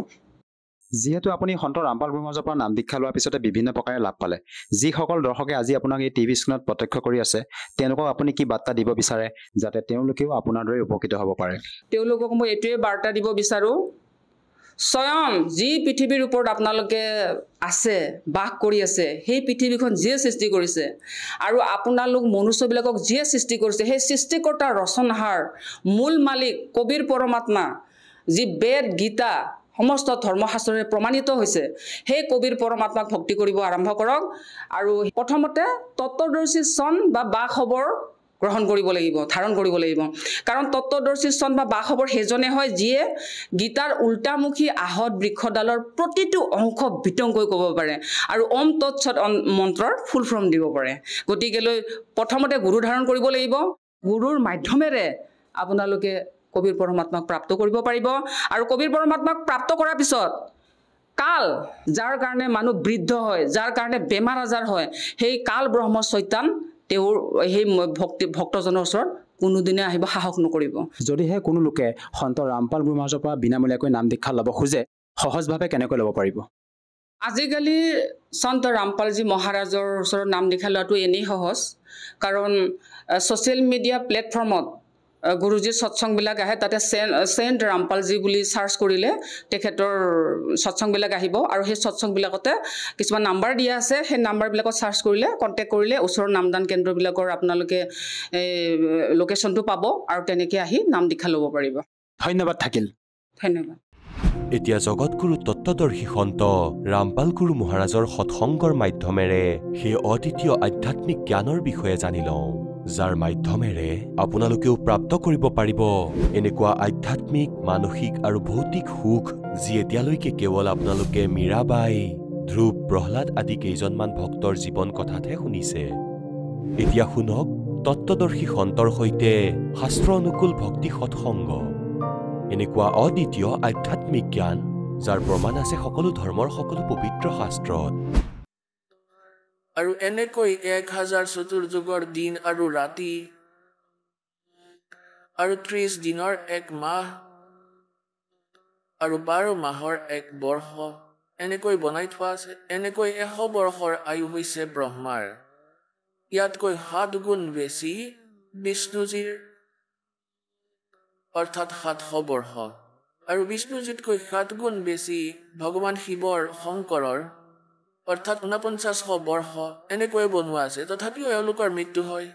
Speaker 11: যিহেতু আপুনি সন্ত ৰামপাল গুৰু মহাৰাজৰ পৰা নাম দীক্ষা লোৱাৰ পিছতে বিভিন্ন প্ৰকাৰে লাভ পালে, যিসকল দৰ্শকে আজি আপোনাক এই টিভি স্ক্ৰীণত প্ৰত্যক্ষ কৰি আছে তেওঁলোকক আপুনি কি বাৰ্তা দিব বিচাৰে যাতে তেওঁলোকেও আপোনাৰ দৰে উপকৃত হ'ব পাৰে?
Speaker 9: তেওঁলোকক মই এইটোৱে বাৰ্তা দিব বিচাৰোঁ, স্বয়ং যি পৃথিৱীৰ ওপৰত আপোনালোকে আছে, বাস কৰি আছে, সেই পৃথিৱীখন যিয়ে সৃষ্টি কৰিছে আৰু আপোনালোক মনুষ্যবিলাকক যিয়ে সৃষ্টি কৰিছে, সেই সৃষ্টিকৰ্তাৰ ৰচনহাৰ মূল মালিক কবিৰ পৰমাত্মা, যি বেদ গীতা সমস্ত ধৰ্মশাস্ত্ৰৰে প্ৰমাণিত হৈছে, সেই কবিৰ পৰমাত্মাক ভক্তি কৰিব আৰম্ভ কৰক। আৰু প্ৰথমতে তত্ত্বদৰ্শী চন বা খবৰ গ্ৰহণ কৰিব লাগিব, ধাৰণ কৰিব লাগিব। কাৰণ তত্ত্বদৰ্শী চন বা খবৰ সেইজনে হয় যিয়ে গীতাৰ উল্টামুখী আহত বৃক্ষডালৰ প্ৰতিটো অংশ বিতংকৈ ক'ব পাৰে আৰু ওম তৎসত মন্ত্ৰৰ ফুল ফৰ্ম দিব পাৰে। গতিকেলৈ প্ৰথমতে গুৰু ধাৰণ কৰিব লাগিব। গুৰুৰ মাধ্যমেৰে আপোনালোকে কবিৰ পৰমাত্মাক প্ৰাপ্ত কৰিব পাৰিব। আৰু কবিৰ পৰমাত্মাক প্ৰাপ্ত কৰাৰ পিছত কাল, যাৰ কাৰণে মানুহ বৃদ্ধ হয়, যাৰ কাৰণে বেমাৰ আজাৰ হয়, সেই কাল ব্ৰহ্ম চৈতান তেওঁৰ সেই ভক্তজনৰ ওচৰত কোনোদিনে আহিব সাহস নকৰিব।
Speaker 11: যদিহে কোনো লোকে সন্ত ৰামপাল গুৰু মহাৰাজৰ পৰা বিনামূলীয়াকৈ নাম দীক্ষা ল'ব খোজে, সহজভাৱে কেনেকৈ ল'ব পাৰিব?
Speaker 9: আজিকালি সন্ত ৰামপালজী মহাৰাজৰ ওচৰত নাম দীক্ষা লোৱাটো এনেই সহজ, কাৰণ ছ'চিয়েল মিডিয়া প্লেটফৰ্মত গুৰুজীৰ সৎসংবিলাক আহে, তাতে চেণ্ট ৰামপালজী বুলি চাৰ্চ কৰিলে তেখেতৰ সৎসংবিলাক আহিব। আৰু সেই সৎসংবিলাকতে কিছুমান নাম্বাৰ দিয়া আছে, সেই নাম্বাৰবিলাকত চাৰ্চ কৰিলে, কণ্টেক্ট কৰিলে ওচৰৰ নামদান কেন্দ্ৰবিলাকৰ আপোনালোকে লোকেশ্যনটো পাব আৰু তেনেকৈ আহি নাম দীক্ষা ল'ব পাৰিব।
Speaker 11: ধন্যবাদ থাকিল।
Speaker 9: ধন্যবাদ।
Speaker 1: এতিয়া জগতগুৰু তত্ত্বদৰ্শী সন্ত ৰামপাল গুৰু মহাৰাজৰ সৎসংগৰ মাধ্যমেৰে সেই অদ্বিতীয় আধ্যাত্মিক জ্ঞানৰ বিষয়ে জানি লওঁ, যাৰ মাধ্যমেৰে আপোনালোকেও প্ৰাপ্ত কৰিব পাৰিব এনেকুৱা আধ্যাত্মিক, মানসিক আৰু ভৌতিক সুখ যি এতিয়ালৈকে কেৱল আপোনালোকে মীৰাবাই, ধ্ৰুৱ, প্ৰহ্লাদ আদি কেইজনমান ভক্তৰ জীৱন কথাতহে শুনিছে। এতিয়া শুনক তত্ত্বদৰ্শী সন্তৰ সৈতে শাস্ত্ৰ অনুকূল ভক্তি সৎসংগ, এনেকুৱা অদ্বিতীয় আধ্যাত্মিক জ্ঞান যাৰ প্ৰমাণ আছে সকলো ধৰ্মৰ সকলো পবিত্ৰ শাস্ত্ৰত।
Speaker 12: আৰু এনেকৈ 1000 চতুৰ্যুগৰ দিন আৰু ৰাতি আৰু 30 দিনৰ 1 মাহ আৰু 12 মাহৰ 1 বৰ্ষ এনেকৈ বনাই থোৱা আছে। এনেকৈ 100 বৰ্ষৰ আয়ু হৈছে ব্ৰহ্মাৰ, ইয়াতকৈ 7 গুণ বেছি বিষ্ণুজীৰ, অৰ্থাৎ 700 বৰ্ষ। আৰু বিষ্ণুজীতকৈ 7 গুণ বেছি ভগৱান শিৱৰ, শংকৰৰ, অৰ্থাৎ 4900 বৰ্ষ এনেকৈ বনোৱা আছে। তথাপিও এওঁলোকৰ মৃত্যু হয়।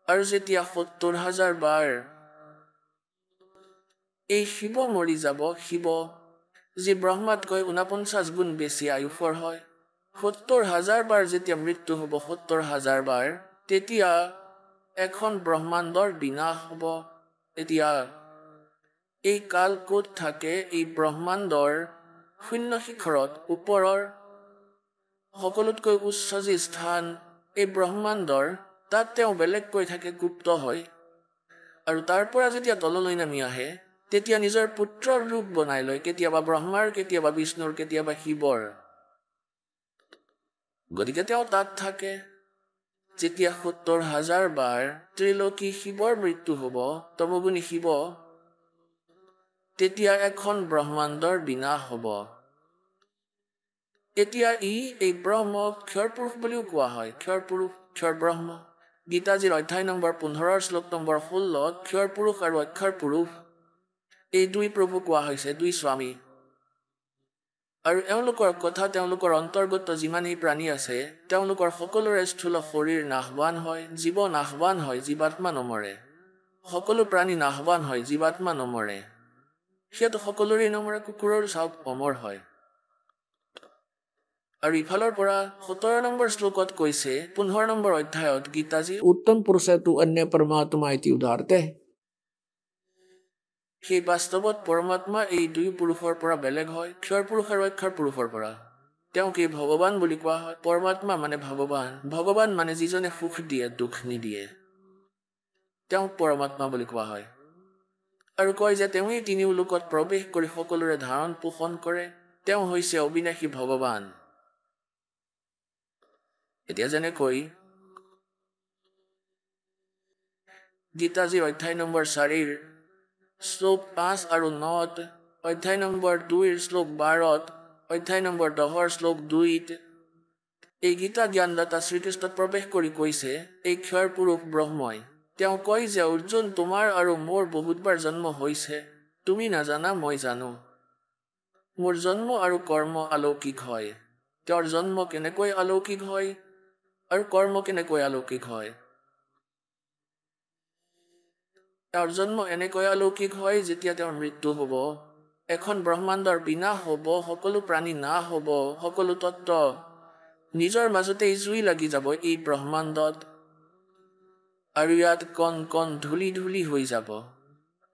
Speaker 12: আৰু যেতিয়া 70000 বাৰ এই শিৱ মৰি যাব, শিৱ যি ব্ৰহ্মাতকৈ 49 গুণ বেছি আয়ুসৰ হয়, 70000 বাৰ যেতিয়া মৃত্যু হ'ব, 70000 বাৰ, তেতিয়া এখন ব্ৰহ্মাণ্ডৰ বিনাশ হ'ব। এতিয়া এই কাল ক'ত থাকে? এই ব্ৰহ্মাণ্ডৰ শূন্য শিখৰত ওপৰৰ সকলোতকৈ উচ্চ যি স্থান এই ব্ৰহ্মাণ্ডৰ, তাত তেওঁ বেলেগকৈ থাকে, গুপ্ত হয়। আৰু তাৰ পৰা যেতিয়া তললৈ নামি আহে তেতিয়া নিজৰ পুত্ৰৰ ৰূপ বনাই লয়, কেতিয়াবা ব্ৰহ্মাৰ, কেতিয়াবা বিষ্ণুৰ, কেতিয়াবা শিৱৰ। গতিকে তেওঁ তাত থাকে। যেতিয়া 70000 বাৰ ত্ৰিলোকী শিৱৰ মৃত্যু হ'ব, তমগুণী শিৱ, তেতিয়া এখন ব্ৰহ্মাণ্ডৰ বিনাশ হ'ব। এতিয়া এই ব্ৰহ্মক ক্ষৰ পুৰুষ বুলিও কোৱা হয়। ক্ষৰ পুৰুষ, ক্ষৰ ব্ৰহ্ম। গীতাজীৰ অধ্যায় নম্বৰ 15 শ্লোক নম্বৰ 16 ক্ষৰ পুৰুষ আৰু অক্ষৰ পুৰুষ এই দুই প্ৰভু কোৱা হৈছে, দুই স্বামী। আৰু এওঁলোকৰ কথা তেওঁলোকৰ অন্তৰ্গত যিমানেই প্ৰাণী আছে তেওঁলোকৰ সকলোৰে স্থূল শৰীৰ নাশৱান হয়, জীৱ নাশৱান হয়, জীৱাত্মা নমৰে। সকলো প্ৰাণী নাশৱান হয়, জীৱাত্মা নমৰে। সিহঁত সকলোৰে নমৰে, কুকুৰৰ চাওক অমৰ হয়। আৰু ইফালৰ পৰা 17 নম্বৰ শ্লোকত কৈছে 15 নম্বৰ অধ্যায়ত গীতাজী উত্তম পুৰুষটো অন্য পৰমাত্মা ইতি উদাহৰতে। সেই বাস্তৱত পৰমাত্মা এই দুই পুৰুষৰ পৰা বেলেগ হয়, ক্ষৰ পুৰুষ আৰু অক্ষৰ পুৰুষৰ পৰা। তেওঁক এই ভগৱান বুলি কোৱা হয়। পৰমাত্মা মানে ভগৱান, ভগৱান মানে যিজনে সুখ দিয়ে, দুখ নিদিয়ে, তেওঁক পৰমাত্মা বুলি কোৱা হয়। আৰু কয় যে তেওঁই তিনিও লোকত প্ৰৱেশ কৰি সকলোৰে ধাৰণ পোষণ কৰে, তেওঁ হৈছে অবিনাশী ভগৱান। এতিয়া যেনেকৈ গীতাজীৰ অধ্যায় নম্বৰ 4 শ্লোক 5 আৰু 9, অধ্যায় নম্বৰ 2 শ্লোক 12, অধ্যায় নম্বৰ 10 শ্লোক 2 এই গীতা জ্ঞানদাতা শ্ৰীকৃষ্ণত প্ৰৱেশ কৰি কৈছে এই ক্ষৰ পুৰুষ ব্ৰহ্মই। তেওঁ কয় যে অৰ্জুন, তোমাৰ আৰু মোৰ বহুতবাৰ জন্ম হৈছে, তুমি নাজানা, মই জানো। মোৰ জন্ম আৰু কৰ্ম অলৌকিক হয়। তেওঁৰ জন্ম কেনেকৈ অলৌকিক হয় আৰু কৰ্ম কেনেকৈ অলৌকিক হয়? তেওঁৰ জন্ম এনেকৈ অলৌকিক হয় যেতিয়া তেওঁৰ মৃত্যু হ'ব, এখন ব্ৰহ্মাণ্ডৰ বিনাশ হ'ব, সকলো প্ৰাণী নাশ হ'ব, সকলো তত্ত্ব নিজৰ মাজতে জুই লাগি যাব এই ব্ৰহ্মাণ্ডত, আৰু ইয়াত কণ কণ ধূলি ধূলি হৈ যাব।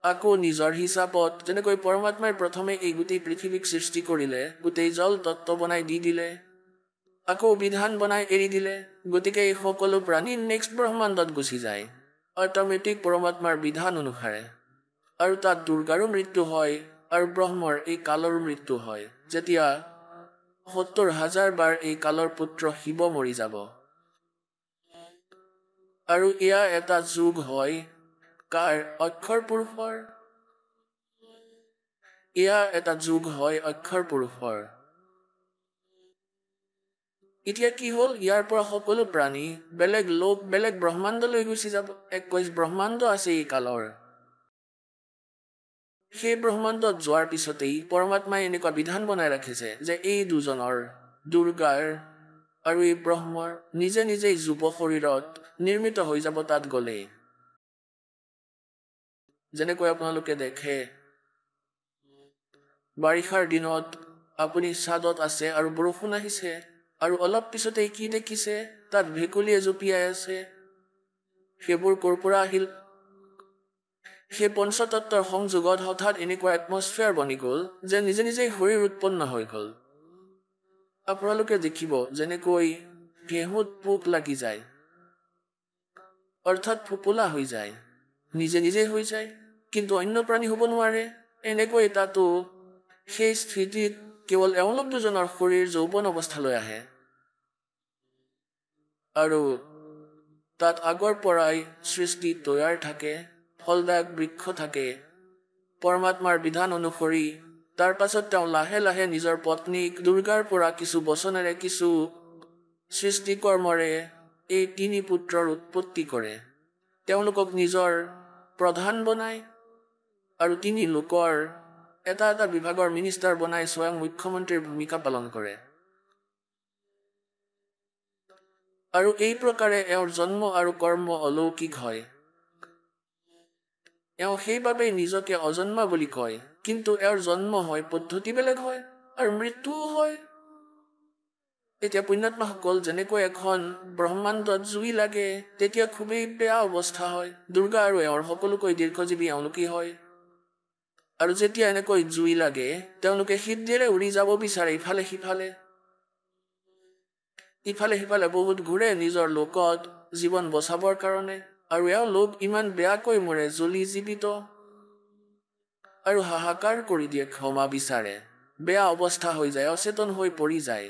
Speaker 12: আকৌ নিজৰ হিচাপত যেনেকৈ পৰমাত্মাই প্ৰথমে এই গোটেই পৃথিৱীক সৃষ্টি কৰিলে, গোটেই জল তত্ত্ব বনাই দি দিলে, আকৌ বিধান বনাই এৰি দিলে, গতিকে এই সকলো প্ৰাণী নেক্সট ব্ৰহ্মাণ্ডত গুচি যায় অট'মেটিক পৰমাত্মাৰ বিধান অনুসাৰে। আৰু তাত দুৰ্গাৰো মৃত্যু হয় আৰু ব্ৰহ্মৰ এই কালৰো মৃত্যু হয়, যেতিয়া 70,000 বাৰ এই কালৰ পুত্ৰ শিৱ মৰি যাব। আৰু এয়া এটা যুগ হয় কাৰ? অক্ষৰ পুৰুষৰ। এয়া এটা যুগ হয় অক্ষৰ পুৰুষৰ। এতিয়া কি হ'ল? ইয়াৰ পৰা সকলো প্ৰাণী বেলেগ লোক, বেলেগ ব্ৰহ্মাণ্ডলৈ গুচি যাব। 21 ব্ৰহ্মাণ্ড আছে এই কালৰ। সেই ব্ৰহ্মাণ্ডত যোৱাৰ পিছতেই পৰমাত্মাই এনেকুৱা বিধান বনাই ৰাখিছে যে এই দুজনৰ, দুৰ্গাৰ আৰু এই ব্ৰহ্মৰ নিজে নিজেই যুৱ শৰীৰত নিৰ্মিত হৈ যাব তাত গ'লেই। যেনেকৈ আপোনালোকে দেখে বাৰিষাৰ দিনত আপুনি ছাদত আছে আৰু বৰষুণ আহিছে, আৰু অলপ পিছতেই কি দেখিছে? তাত ভেকুলীয়ে জঁপিয়াই আছে। সেইবোৰ ক'ৰ পৰা আহিল? সেই পঞ্চতত্বৰ সংযোগত হঠাৎ এনেকুৱা এটমস্ফিয়াৰ বনি গ'ল যে নিজে নিজেই শৰীৰ উৎপন্ন হৈ গ'ল। আপোনালোকে দেখিব যেনেকৈ ঘেঁহুত পোক লাগি যায়, অৰ্থাৎ ফোপোলা হৈ যায়, নিজে নিজেই হৈ যায়, কিন্তু অন্য প্ৰাণী হ'ব নোৱাৰে। এনেকৈ তাতো সেই স্থিতিত কেৱল এওঁলোক দুজনৰ শৰীৰ যৌৱন অৱস্থালৈ আহে, আৰু তাত আগৰ পৰাই সৃষ্টি তৈয়াৰ থাকে, ফলদায়ক বৃক্ষ থাকে পৰমাত্মাৰ বিধান অনুসৰি। তাৰ পাছত তেওঁ লাহে লাহে নিজৰ পত্নীক দুৰ্গাৰ পৰা কিছু বচনেৰে, কিছু সৃষ্টি কৰ্মৰে এই তিনি পুত্ৰৰ উৎপত্তি কৰে। তেওঁলোকক নিজৰ প্ৰধান বনায় আৰু তিনি লোকৰ এটা এটা বিভাগৰ মিনিষ্টাৰ বনাই স্বয়ং মুখ্যমন্ত্ৰীৰ ভূমিকা পালন কৰে। আৰু এই প্ৰকাৰে এওঁৰ জন্ম আৰু কৰ্ম অলৌকিক হয়। এওঁ সেইবাবেই নিজকে অজন্মা বুলি কয়, কিন্তু এওঁৰ জন্ম হয় পদ্ধতি বেলেগ হয় আৰু মৃত্যুও হয়। এতিয়া পুণ্যাত্মাসকল, যেনেকৈ এখন ব্ৰহ্মাণ্ডত জুই লাগে তেতিয়া খুবেই বেয়া অৱস্থা হয়। দুৰ্গা আৰু এওঁৰ সকলোকৈ দীৰ্ঘজীৱী এওঁলোকেই হয়। আৰু যেতিয়া এনেকৈ জুই লাগে তেওঁলোকে সিদ্ধিৰে উৰি যাব বিচাৰে ইফালে সিফালে, ইফালে সিফালে বহুত ঘূৰে নিজৰ লোকত জীৱন বচাবৰ কাৰণে। আৰু এওঁ লোক ইমান বেয়াকৈ মৰে, জ্বলি জীৱিত, আৰু হাহাকাৰ কৰি দিয়ে, ক্ষমা বিচাৰে, বেয়া অৱস্থা হৈ যায়, অচেতন হৈ পৰি যায়।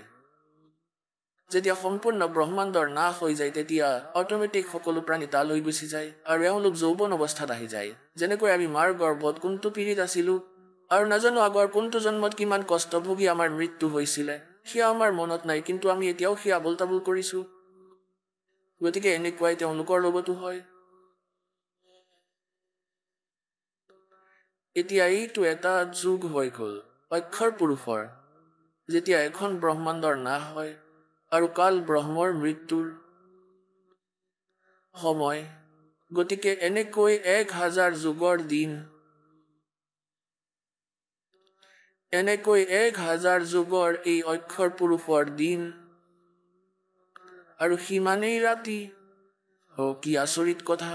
Speaker 12: যেতিয়া সম্পূৰ্ণ ব্ৰহ্মাণ্ডৰ নাশ হৈ যায় তেতিয়া অট'মেটিক সকলো প্ৰাণী তালৈ গুচি যায় আৰু এওঁলোক যৌৱন অৱস্থাত আহি যায়। যেনেকৈ আমি মাৰ গৰ্ভত কোনটো পীড়িত আছিলোঁ আৰু নাজানো আগৰ কোনটো জন্মত কিমান কষ্ট ভুগি আমাৰ মৃত্যু হৈছিলে, সেয়া আমাৰ মনত নাই, কিন্তু আমি এতিয়াও সেয়া আবোল তাবোল কৰিছোঁ। গতিকে এনেকুৱাই তেওঁলোকৰ লগতো হয়। এতিয়া এইটো এটা যুগ হৈ গ'ল অক্ষৰ পুৰুষৰ, যেতিয়া এখন ব্ৰহ্মাণ্ডৰ নাশ হয় আৰু কাল ব্ৰহ্মৰ মৃত্যুৰ সময়। গতিকে এনেকৈ 1000 যুগৰ দিন, এনেকৈ 1000 যুগৰ এই অক্ষৰ পুৰুষৰ দিন আৰু সিমানেই ৰাতি। কি আচৰিত কথা।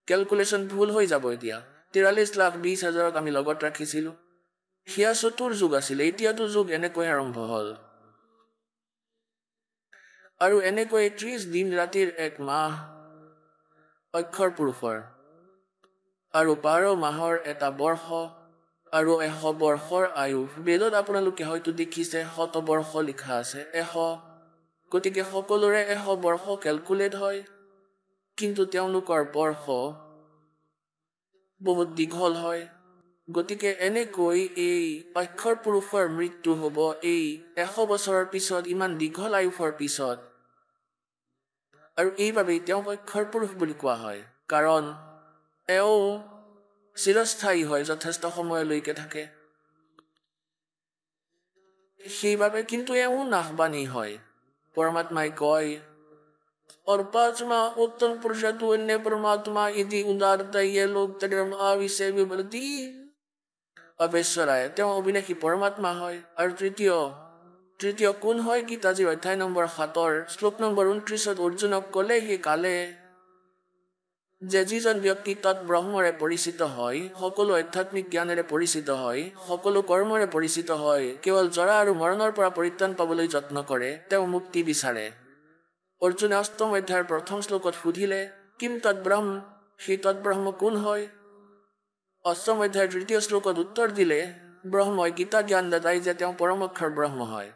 Speaker 12: কেলকুলেশ্যন ভুল হৈ যাব। এতিয়া 43,20,000 আমি লগত ৰাখিছিলোঁ, সেয়া চতুৰ যুগ আছিলে, এতিয়াতো যুগ এনেকৈ আৰম্ভ হ'ল। আৰু এনেকৈ 30 দিন ৰাতিৰ 1 মাহ অক্ষৰ পুৰুষৰ, আৰু 12 মাহৰ এটা বৰ্ষ আৰু 100 বৰ্ষৰ আয়ু। বেদত আপোনালোকে হয়তো দেখিছে 100 বৰ্ষ লিখা আছে, 100। গতিকে সকলোৰে 100 বৰ্ষ কেলকুলেট হয়, কিন্তু তেওঁলোকৰ বৰ্ষ বহুত দীঘল হয়। গতিকে এনেকৈ এই অক্ষৰ পুৰুষৰ মৃত্যু হ'ব এই 100 বছৰৰ পিছত, ইমান দীঘল আয়ুসৰ পিছত। আৰু এইবাবেই তেওঁক অক্ষৰ পুৰুষ বুলি কোৱা হয়, কাৰণ এওঁ চিৰস্থায়ী হয়, যথেষ্ট সময়লৈকে থাকে। সেইবাবে কিন্তু এওঁ নাশবানী হয়। পৰমাত্মাই কয়, और पांचवा उत्तम पुरुष तु अन्य परमात्मा इति उदारता ये लोग तर्म आविषय विवृति अवेश्वराय। তেওঁ অবিনাশী পৰমাত্মা হয়। আৰু তৃতীয় কোন হয়? গীতাজীৰ অধ্যায় নম্বৰ 7 শ্লোক নম্বৰ 29 অৰ্জুনক ক'লে সি কালে যে যিজন ব্যক্তি তৎ ব্ৰহ্মৰে পৰিচিত হয়, সকলো আধ্যাত্মিক জ্ঞানেৰে পৰিচিত হয়, সকলো কৰ্মৰে পৰিচিত হয়, কেৱল জৰা আৰু মৰণৰ পৰা পৰিত্ৰাণ পাবলৈ যত্ন কৰে, তেওঁ মুক্তি বিচাৰে। অৰ্জুনে 8ম অধ্যায়ৰ 1ম শ্লোকত সুধিলে, কিম তৎব্ৰহ্ম, সেই তৎব্ৰহ্ম কোন হয়? 8ম অধ্যায়ৰ 3য় শ্লোকত উত্তৰ দিলে, ব্ৰহ্মই গীতা জ্ঞান দাতাই যে তেওঁ পৰমক্ষৰ ব্ৰহ্ম হয়।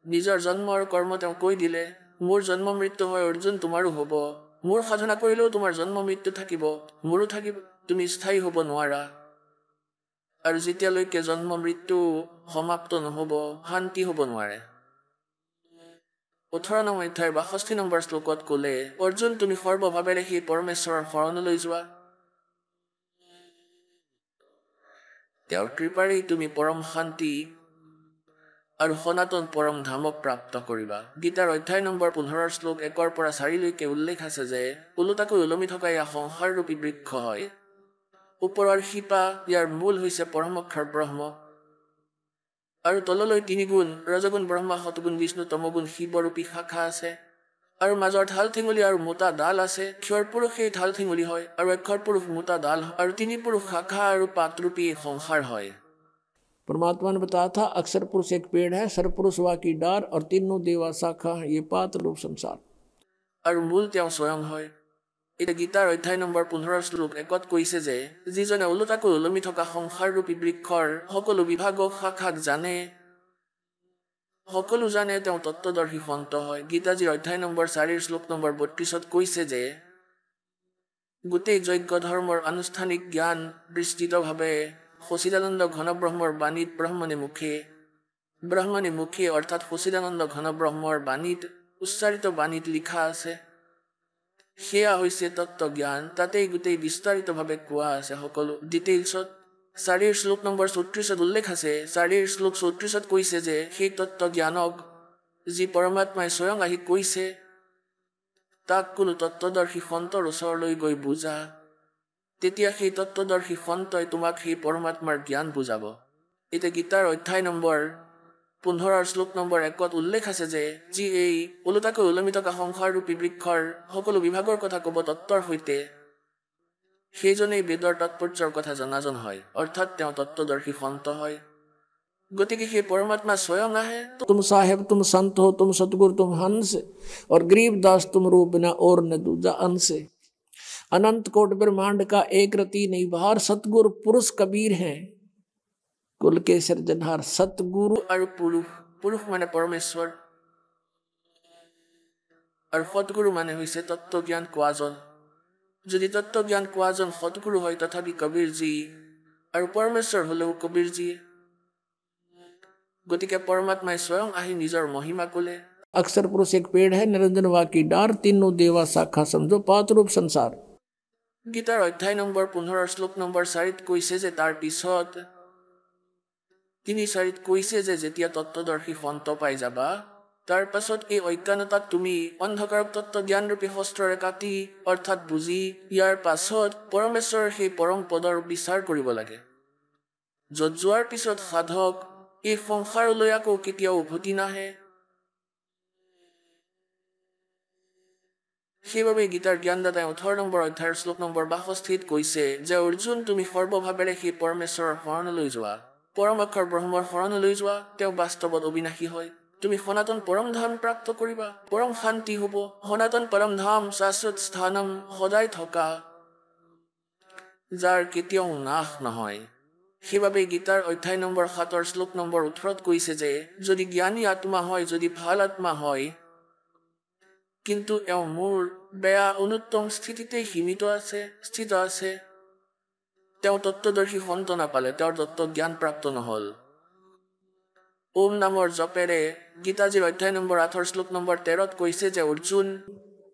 Speaker 12: নিজৰ জন্ম আৰু কৰ্ম তেওঁ কৈ দিলে, মোৰ জন্ম মৃত্যু হয় অৰ্জুন, তোমাৰো হ'ব। মোৰ সাধনা কৰিলেও তোমাৰ জন্ম মৃত্যু থাকিব, মোৰো থাকিব, তুমি স্থায়ী হ'ব নোৱাৰা। আৰু যেতিয়ালৈকে জন্ম মৃত্যু সমাপ্ত নহ'ব, শান্তি হ'ব নোৱাৰে। 18নং অধ্যায়ৰ 62 নম্বৰ শ্লোকত ক'লে, অৰ্জুন তুমি সৰ্বভাৱেৰে সেই পৰমেশ্বৰৰ শৰণলৈ যোৱা, তেওঁৰ কৃপাৰেই তুমি পৰম শান্তি আৰু সনাতন পৰম ধামক প্ৰাপ্ত কৰিবা। গীতাৰ অধ্যায় নম্বৰ 15 শ্লোক 1 পৰা 4লৈকে উল্লেখ আছে যে ওলোটাকৈ ওলমি থকা এয়া সংসাৰৰূপী বৃক্ষ হয়। ওপৰৰ শিপা, ইয়াৰ মূল হৈছে পৰমক্ষৰ ব্ৰহ্ম, আৰু তললৈ 3 গুণ ৰজগুণ ব্ৰহ্মা, সতগুণ বিষ্ণু, তমগুণ শিৱৰূপী শাখা আছে, আৰু মাজৰ ঢাল ঠেঙুলি আৰু মোটা ডাল আছে। ক্ষৰ পুৰুষ সেই ঢাল ঠেঙুলি হয়, আৰু অক্ষৰ পুৰুষ মোটা ডাল, আৰু 3 পুৰুষ শাখা আৰু পাতৰূপী সংসাৰ হয়। परमात्मा ने बताया था अक्षर पुरुष एक पेड़ है, सरपुरुष वा की डार और तीनों देवा शाखा, ये पात्र रूप संसार। और मूल তেওঁ স্বয়ং হয়। এটা গীতাৰ অধ্যায় নম্বৰ 15 শ্লোক 1 কৈছে যে যিজনে ওলোটাকৈ ওলমি থকা সংসাৰৰূপী বৃক্ষৰ সকলো বিভাগক শাখাক জানে, সকলো জানে, তেওঁ তত্ত্বদৰ্শী সন্ত হয়। গীতাজীৰ অধ্যায় নম্বৰ 4 শ্লোক নম্বৰ 32 কৈছে যে গোটেই যজ্ঞ ধৰ্মৰ আনুষ্ঠানিক জ্ঞান বিস্তৃতভাৱে সচিদানন্দ ঘনব্ৰহ্মৰ বাণীত ব্ৰহ্মণী মুখে অৰ্থাৎ সচিদানন্দ ঘনব্ৰহ্মৰ বাণীত উচ্চাৰিত বাণীত লিখা আছে। সেয়া হৈছে তত্ত্বজ্ঞান, তাতেই গোটেই বিস্তাৰিতভাৱে কোৱা আছে সকলো ডিটেইলছত। 4 শ্লোক নম্বৰ 34 উল্লেখ আছে, 4 শ্লোক 34 কৈছে যে সেই তত্ত্বজ্ঞানক যি পৰমাত্মাই স্বয়ং আহি কৈছে, তাক কোনো তত্ত্বদৰ্শী সন্তৰ ওচৰলৈ গৈ বুজা, তেতিয়া সেই তত্ত্বদৰ্শী সন্তই তোমাক সেই পৰমাত্মাৰ জ্ঞান বুজাব। এতিয়া গীতাৰ অধ্যায় নম্বৰ 15 শ্লোক নম্বৰ 1 উল্লেখ আছে যে যি এই ওলোটাকৈ ওলমি থকা সংসাৰৰূপী বৃক্ষৰ সকলো বিভাগৰ কথা ক'ব তত্ত্বৰ সৈতে, সেইজনেই বেদৰ তাৎপৰ্যৰ কথা জনাজন হয়, অৰ্থাৎ তেওঁ তত্ত্বদৰ্শী সন্ত হয়। গতিকে সেই পৰমাত্মা স্বয়ং আহে, তুম সাহেব তুম সন্ত हो तुम सतगुरु तुम हंस और गरीबदास तुम रूप न और न दूजा अंश। अनंत कोट ब्रह्मांड का एक रति नहीं बाहर, सतगुरु पुरुष कबीर हैं कुल के सिरजनहार। सतगुरु और पुरुष माने परमेश्वर, और सतगुरु माने হৈছে তত্ত্বজ্ঞান কোৱাজন। যদি তত্ত্বজ্ঞান কোৱাজন সতগুৰু হয়, তথাপি কবীৰজী আৰু পৰমেশ্বৰ হ'লেও কবীৰজী। গতিকে পৰমাত্মাই স্বয়ং আহি নিজৰ মহিমা ক'লে। अक्षर पुरुष एक पेड़ है, निरंजन वा की डार, तीनों देवा शाखा समझो पात रूप संसार। गीतार अध्याय নম্বৰ 15 শ্লোক নম্বৰ 4 কৈছে যে তাৰ পিছত তিনি 4 কৈছে যে যেতিয়া তত্ত্বদৰ্শী সন্ত পাই যাবা তাৰ পাছত এই অজ্ঞানতাত তুমি অন্ধকাৰক তত্ত্ব জ্ঞান ৰূপী শস্ত্ৰৰে কাটি অৰ্থাৎ বুজি ইয়াৰ পাছত পৰমেশ্বৰৰ সেই পৰম পদৰ বিচাৰ কৰিব লাগে। য'ত যোৱাৰ পিছত সাধক এই সংসাৰলৈ আকৌ কেতিয়াও উভতি নাহে। সেইবাবে গীতাৰ জ্ঞানদাতাই 18 নম্বৰ অধ্যায়ৰ শ্লোক নম্বৰ 62 কৈছে যে অৰ্জুন তুমি সৰ্বভাৱেৰে সেই পৰমেশ্বৰৰ শৰণলৈ যোৱা, পৰম অক্ষৰ ব্ৰহ্মৰ শৰণলৈ যোৱা, তেওঁ বাস্তৱত অবিনাশী হয়। তুমি সনাতন পৰম ধাম প্ৰাপ্ত কৰিবা, পৰম শান্তি হ'ব। সনাতন পৰম ধাম শাশ্বত স্থানম, সদায় থকা, যাৰ কেতিয়াও নাশ নহয়। সেইবাবে গীতাৰ অধ্যায় নম্বৰ 7 শ্লোক নম্বৰ 18 কৈছে যে যদি জ্ঞানী আত্মা হয়, যদি ভাল আত্মা হয়, কিন্তু এওঁ মোৰ বেয়া অনুত্তম স্থিতিতে স্থিত আছে, তেওঁ তত্ত্বদৰ্শী সন্ত নাপালে, তেওঁৰ তত্ত্ব জ্ঞান প্ৰাপ্ত নহল। ওম নামৰ জপেৰে গীতাজীৰ অধ্যায় নম্বৰ 8 শ্লোক নম্বৰ 13 কৈছে যে অৰ্জুন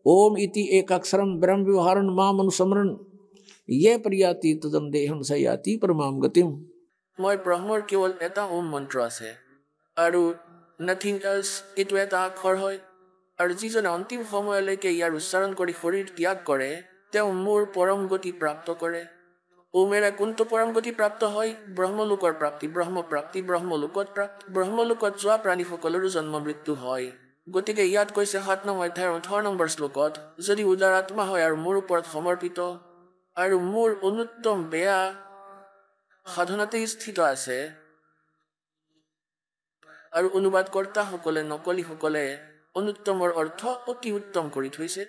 Speaker 12: ওম ইতি এক অক্ষৰম ব্ৰহ্ম ব্যৱহাৰণ মাম অনুসমৰণ ইয়ে প্ৰিয়াতি তদম দেহম সয়াতি পৰমাম গতিম। মই ব্ৰহ্মৰ কেৱল এটা ওম মন্ত্ৰ আছে আৰু নাথিং এলছ, এইটো এটা আখৰ হয়। আৰু যিজনে অন্তিম সময়লৈকে ইয়াৰ উচ্চাৰণ কৰি শৰীৰ ত্যাগ কৰে তেওঁ মোৰ পৰম গতি প্ৰাপ্ত কৰে। ওমেৰে কোনটো পৰম গতি প্ৰাপ্ত হয়? ব্ৰহ্মলোকৰ প্ৰাপ্তি, ব্ৰহ্মপ্ৰাপ্তি, ব্ৰহ্মলোকত প্ৰাপ্তি। ব্ৰহ্মলোকত যোৱা প্ৰাণীসকলৰো জন্ম মৃত্যু হয়। গতিকে ইয়াত কৈছে 7 নম্বৰ অধ্যায়ৰ 18 নম্বৰ শ্লোকত যদি উদাৰ আত্মা হয় আৰু মোৰ ওপৰত সমৰ্পিত আৰু মোৰ অনুত্তম বেয়া সাধনাতেই স্থিত আছে। আৰু অনুবাদকৰ্তাসকলে নকলীসকলে অনুত্তমৰ অৰ্থ অতি উত্তম কৰি থৈছে।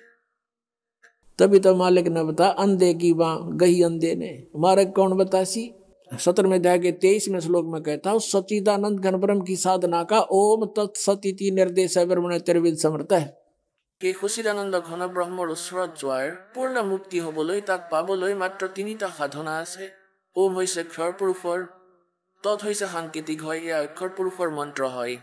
Speaker 12: तभी तो मालिक ने बता अंधे की बाँ गही अंधे ने, मार्ग कौन बतासी। 17वें अध्याय के 23वें श्लोक में कहता हूँ सच्चिदानंद घन ब्रह्म की साधना का ओम तत्सति निर्देश ब्रह्मण त्रिविध समर्थ है। সেই সচিদানন্দ ঘন ব্ৰহ্মৰ ওচৰত যোৱাৰ পূৰ্ণ মুক্তি হবলৈ তাক পাবলৈ মাত্ৰ 3টা সাধনা আছে। ওম হৈছে ক্ষৰ পুৰুষৰ, তৎ হৈছে সাংকেতিক হয়, এয়া অক্ষৰ পুৰুষৰ মন্ত্ৰ হয়।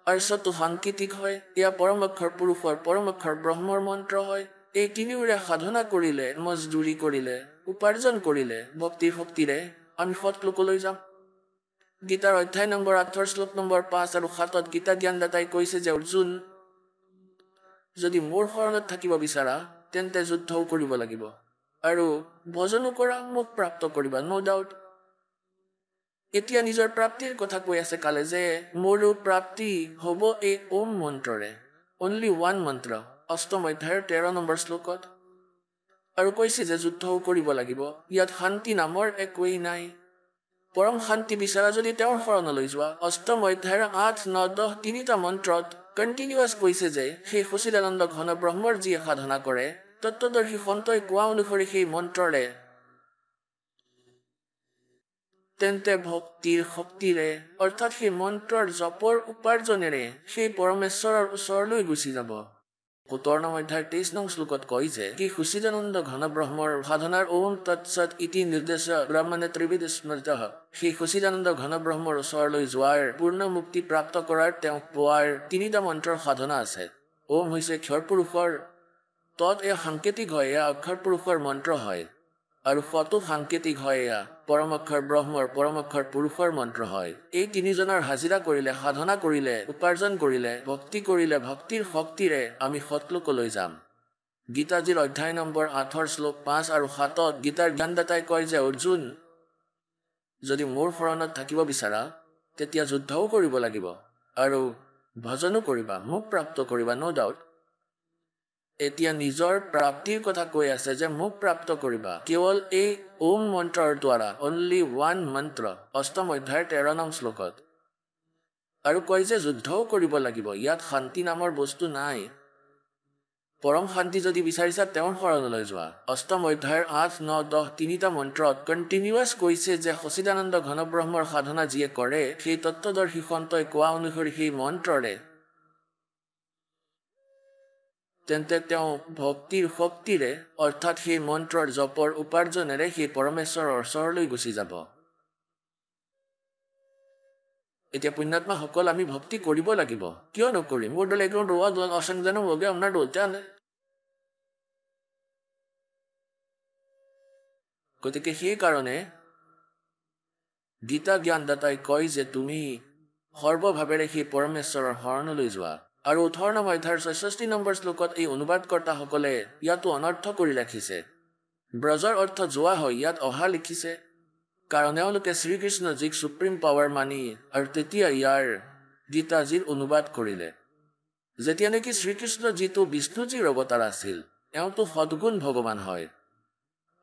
Speaker 12: আৰ্যটো সাংকেতিক হয়, এয়া পৰম অক্ষৰ পুৰুষৰ পৰম অক্ষৰ ব্ৰহ্মৰ মন্ত্ৰ হয়। এই তিনিওৰে সাধনা কৰিলে, মজদুৰি কৰিলে, উপাৰ্জন কৰিলে ভক্তিৰ শক্তিৰে আমি সৎলোকলৈ যাম। গীতাৰ অধ্যায় নম্বৰ 8 শ্লোক নম্বৰ 5 আৰু 7 গীতা জ্ঞানদাতাই কৈছে যে অৰ্জুন যদি মোৰ শৰণত থাকিব বিচাৰা তেন্তে যুদ্ধও কৰিব লাগিব আৰু ভজনো কৰা, মোক প্ৰাপ্ত কৰিবা, নো ডাউট। এতিয়া নিজৰ প্ৰাপ্তিৰ কথা কৈ আছে কালে যে মোৰো প্ৰাপ্তি হ'ব এই ওম মন্ত্ৰৰে, অনলি ওৱান মন্ত্ৰ। 8ম অধ্যায়ৰ 13 নম্বৰ শ্লোকত আৰু কৈছে যে যুদ্ধও কৰিব লাগিব। ইয়াত শান্তি নামৰ একোৱেই নাই। পৰম শান্তি বিচাৰা যদি তেওঁৰ শৰণলৈ যোৱা। 8ম অধ্যায়ৰ 8, 9, 10 তিনিটা মন্ত্ৰত কণ্টিনিউৱাছ কৈছে যে সেই সচিদানন্দ ঘন ব্ৰহ্মৰ যিয়ে সাধনা কৰে তত্ত্বদৰ্শী সন্তই কোৱা অনুসৰি সেই মন্ত্ৰৰে তেন্তে ভক্তিৰ শক্তিৰে অৰ্থাৎ সেই মন্ত্ৰৰ জপৰ উপাৰ্জনেৰে সেই পৰমেশ্বৰৰ ওচৰলৈ গুচি যাব। 17 অধ্যায়ৰ 23 নং শ্লোকত কয় যে কি সচিদানন্দ ঘন ব্ৰহ্মৰ সাধনাৰ ওম তৎসৎ ইতি নিৰ্দেশ ব্ৰহ্মণে ত্ৰিবিধ স্মৃত। সেই সচিদানন্দ ঘন ব্ৰহ্মৰ ওচৰলৈ যোৱাৰ পূৰ্ণ মুক্তি প্ৰাপ্ত কৰাৰ তেওঁক পোৱাৰ 3টা মন্ত্ৰৰ সাধনা আছে। ওম হৈছে ক্ষৰ পুৰুষৰ, তৎ এয়া সাংকেতিক হয়, এয়া অক্ষৰ পুৰুষৰ মন্ত্ৰ হয় আৰু সতো সাংকেতিক হয়, এয়া পৰম অক্ষৰ ব্ৰহ্মৰ পৰম অক্ষৰ পুৰুষৰ মন্ত্ৰ হয়। এই তিনিজনৰ হাজিৰা কৰিলে, সাধনা কৰিলে, উপাৰ্জন কৰিলে, ভক্তি কৰিলে ভক্তিৰ শক্তিৰে আমি সৎলোকলৈ যাম। গীতাজীৰ অধ্যায় নম্বৰ 8 শ্লোক 5 আৰু 7 গীতাৰ জ্ঞানদাতাই কয় যে অৰ্জুন যদি মোৰ শৰণত থাকিব বিচাৰা তেতিয়া যুদ্ধও কৰিব লাগিব আৰু ভজনো কৰিবা, মোক প্ৰাপ্ত কৰিবা, নো ডাউট। এতিয়া নিজৰ প্ৰাপ্তিৰ কথা কৈ আছে যে মোক প্ৰাপ্ত কৰিবা কেৱল এই ওম মন্ত্ৰৰ দ্বাৰা, অনলি ওৱান মন্ত্ৰ। 8ম অধ্যায়ৰ 13 নং শ্লোকত আৰু কয় যে যুদ্ধও কৰিব লাগিব। ইয়াত শান্তি নামৰ বস্তু নাই। পৰম শান্তি যদি বিচাৰিছা তেওঁৰ শৰণলৈ যোৱা। 8ম অধ্যায়ৰ 8, 9, 10 তিনিটা মন্ত্ৰত কণ্টিনিউৱাছ কৈছে যে সচিদানন্দ ঘন ব্ৰহ্মৰ সাধনা যিয়ে কৰে সেই তত্ত্বদৰ্শী সন্তই কোৱা অনুসৰি সেই মন্ত্ৰৰে তেন্তে তেওঁ ভক্তিৰ শক্তিৰে অৰ্থাৎ সেই মন্ত্ৰৰ জপৰ উপাৰ্জনেৰে সেই পৰমেশ্বৰৰ ওচৰলৈ গুচি যাব। এতিয়া পুণ্যাত্মাসকল আমি ভক্তি কৰিব লাগিব কিয় নকৰিম মোৰ দলে একদম ৰোৱা দল অসংজানো হগে আপোনাৰ দলতে আনে গতিকে সেই কাৰণে গীতা জ্ঞানদাতাই কয় যে তুমি সৰ্বভাৱেৰে সেই পৰমেশ্বৰৰ শৰণলৈ যোৱা আৰু 18 নম্বৰ অধ্যায়ৰ 66 নম্বৰ শ্লোকত এই অনুবাদকৰ্তাসকলে ইয়াতো অনৰ্থ কৰি ৰাখিছে ব্ৰজৰ অৰ্থ যোৱা হয় ইয়াত অহা লিখিছে কাৰণ এওঁলোকে শ্ৰীকৃষ্ণজীক সুপ্ৰিম পাৱাৰ মানি আৰু তেতিয়া ইয়াৰ গীতাজীৰ অনুবাদ কৰিলে যেতিয়া নেকি শ্ৰীকৃষ্ণজীটো বিষ্ণুজীৰ অৱতাৰ আছিল এওঁতো সদগুণ ভগৱান হয়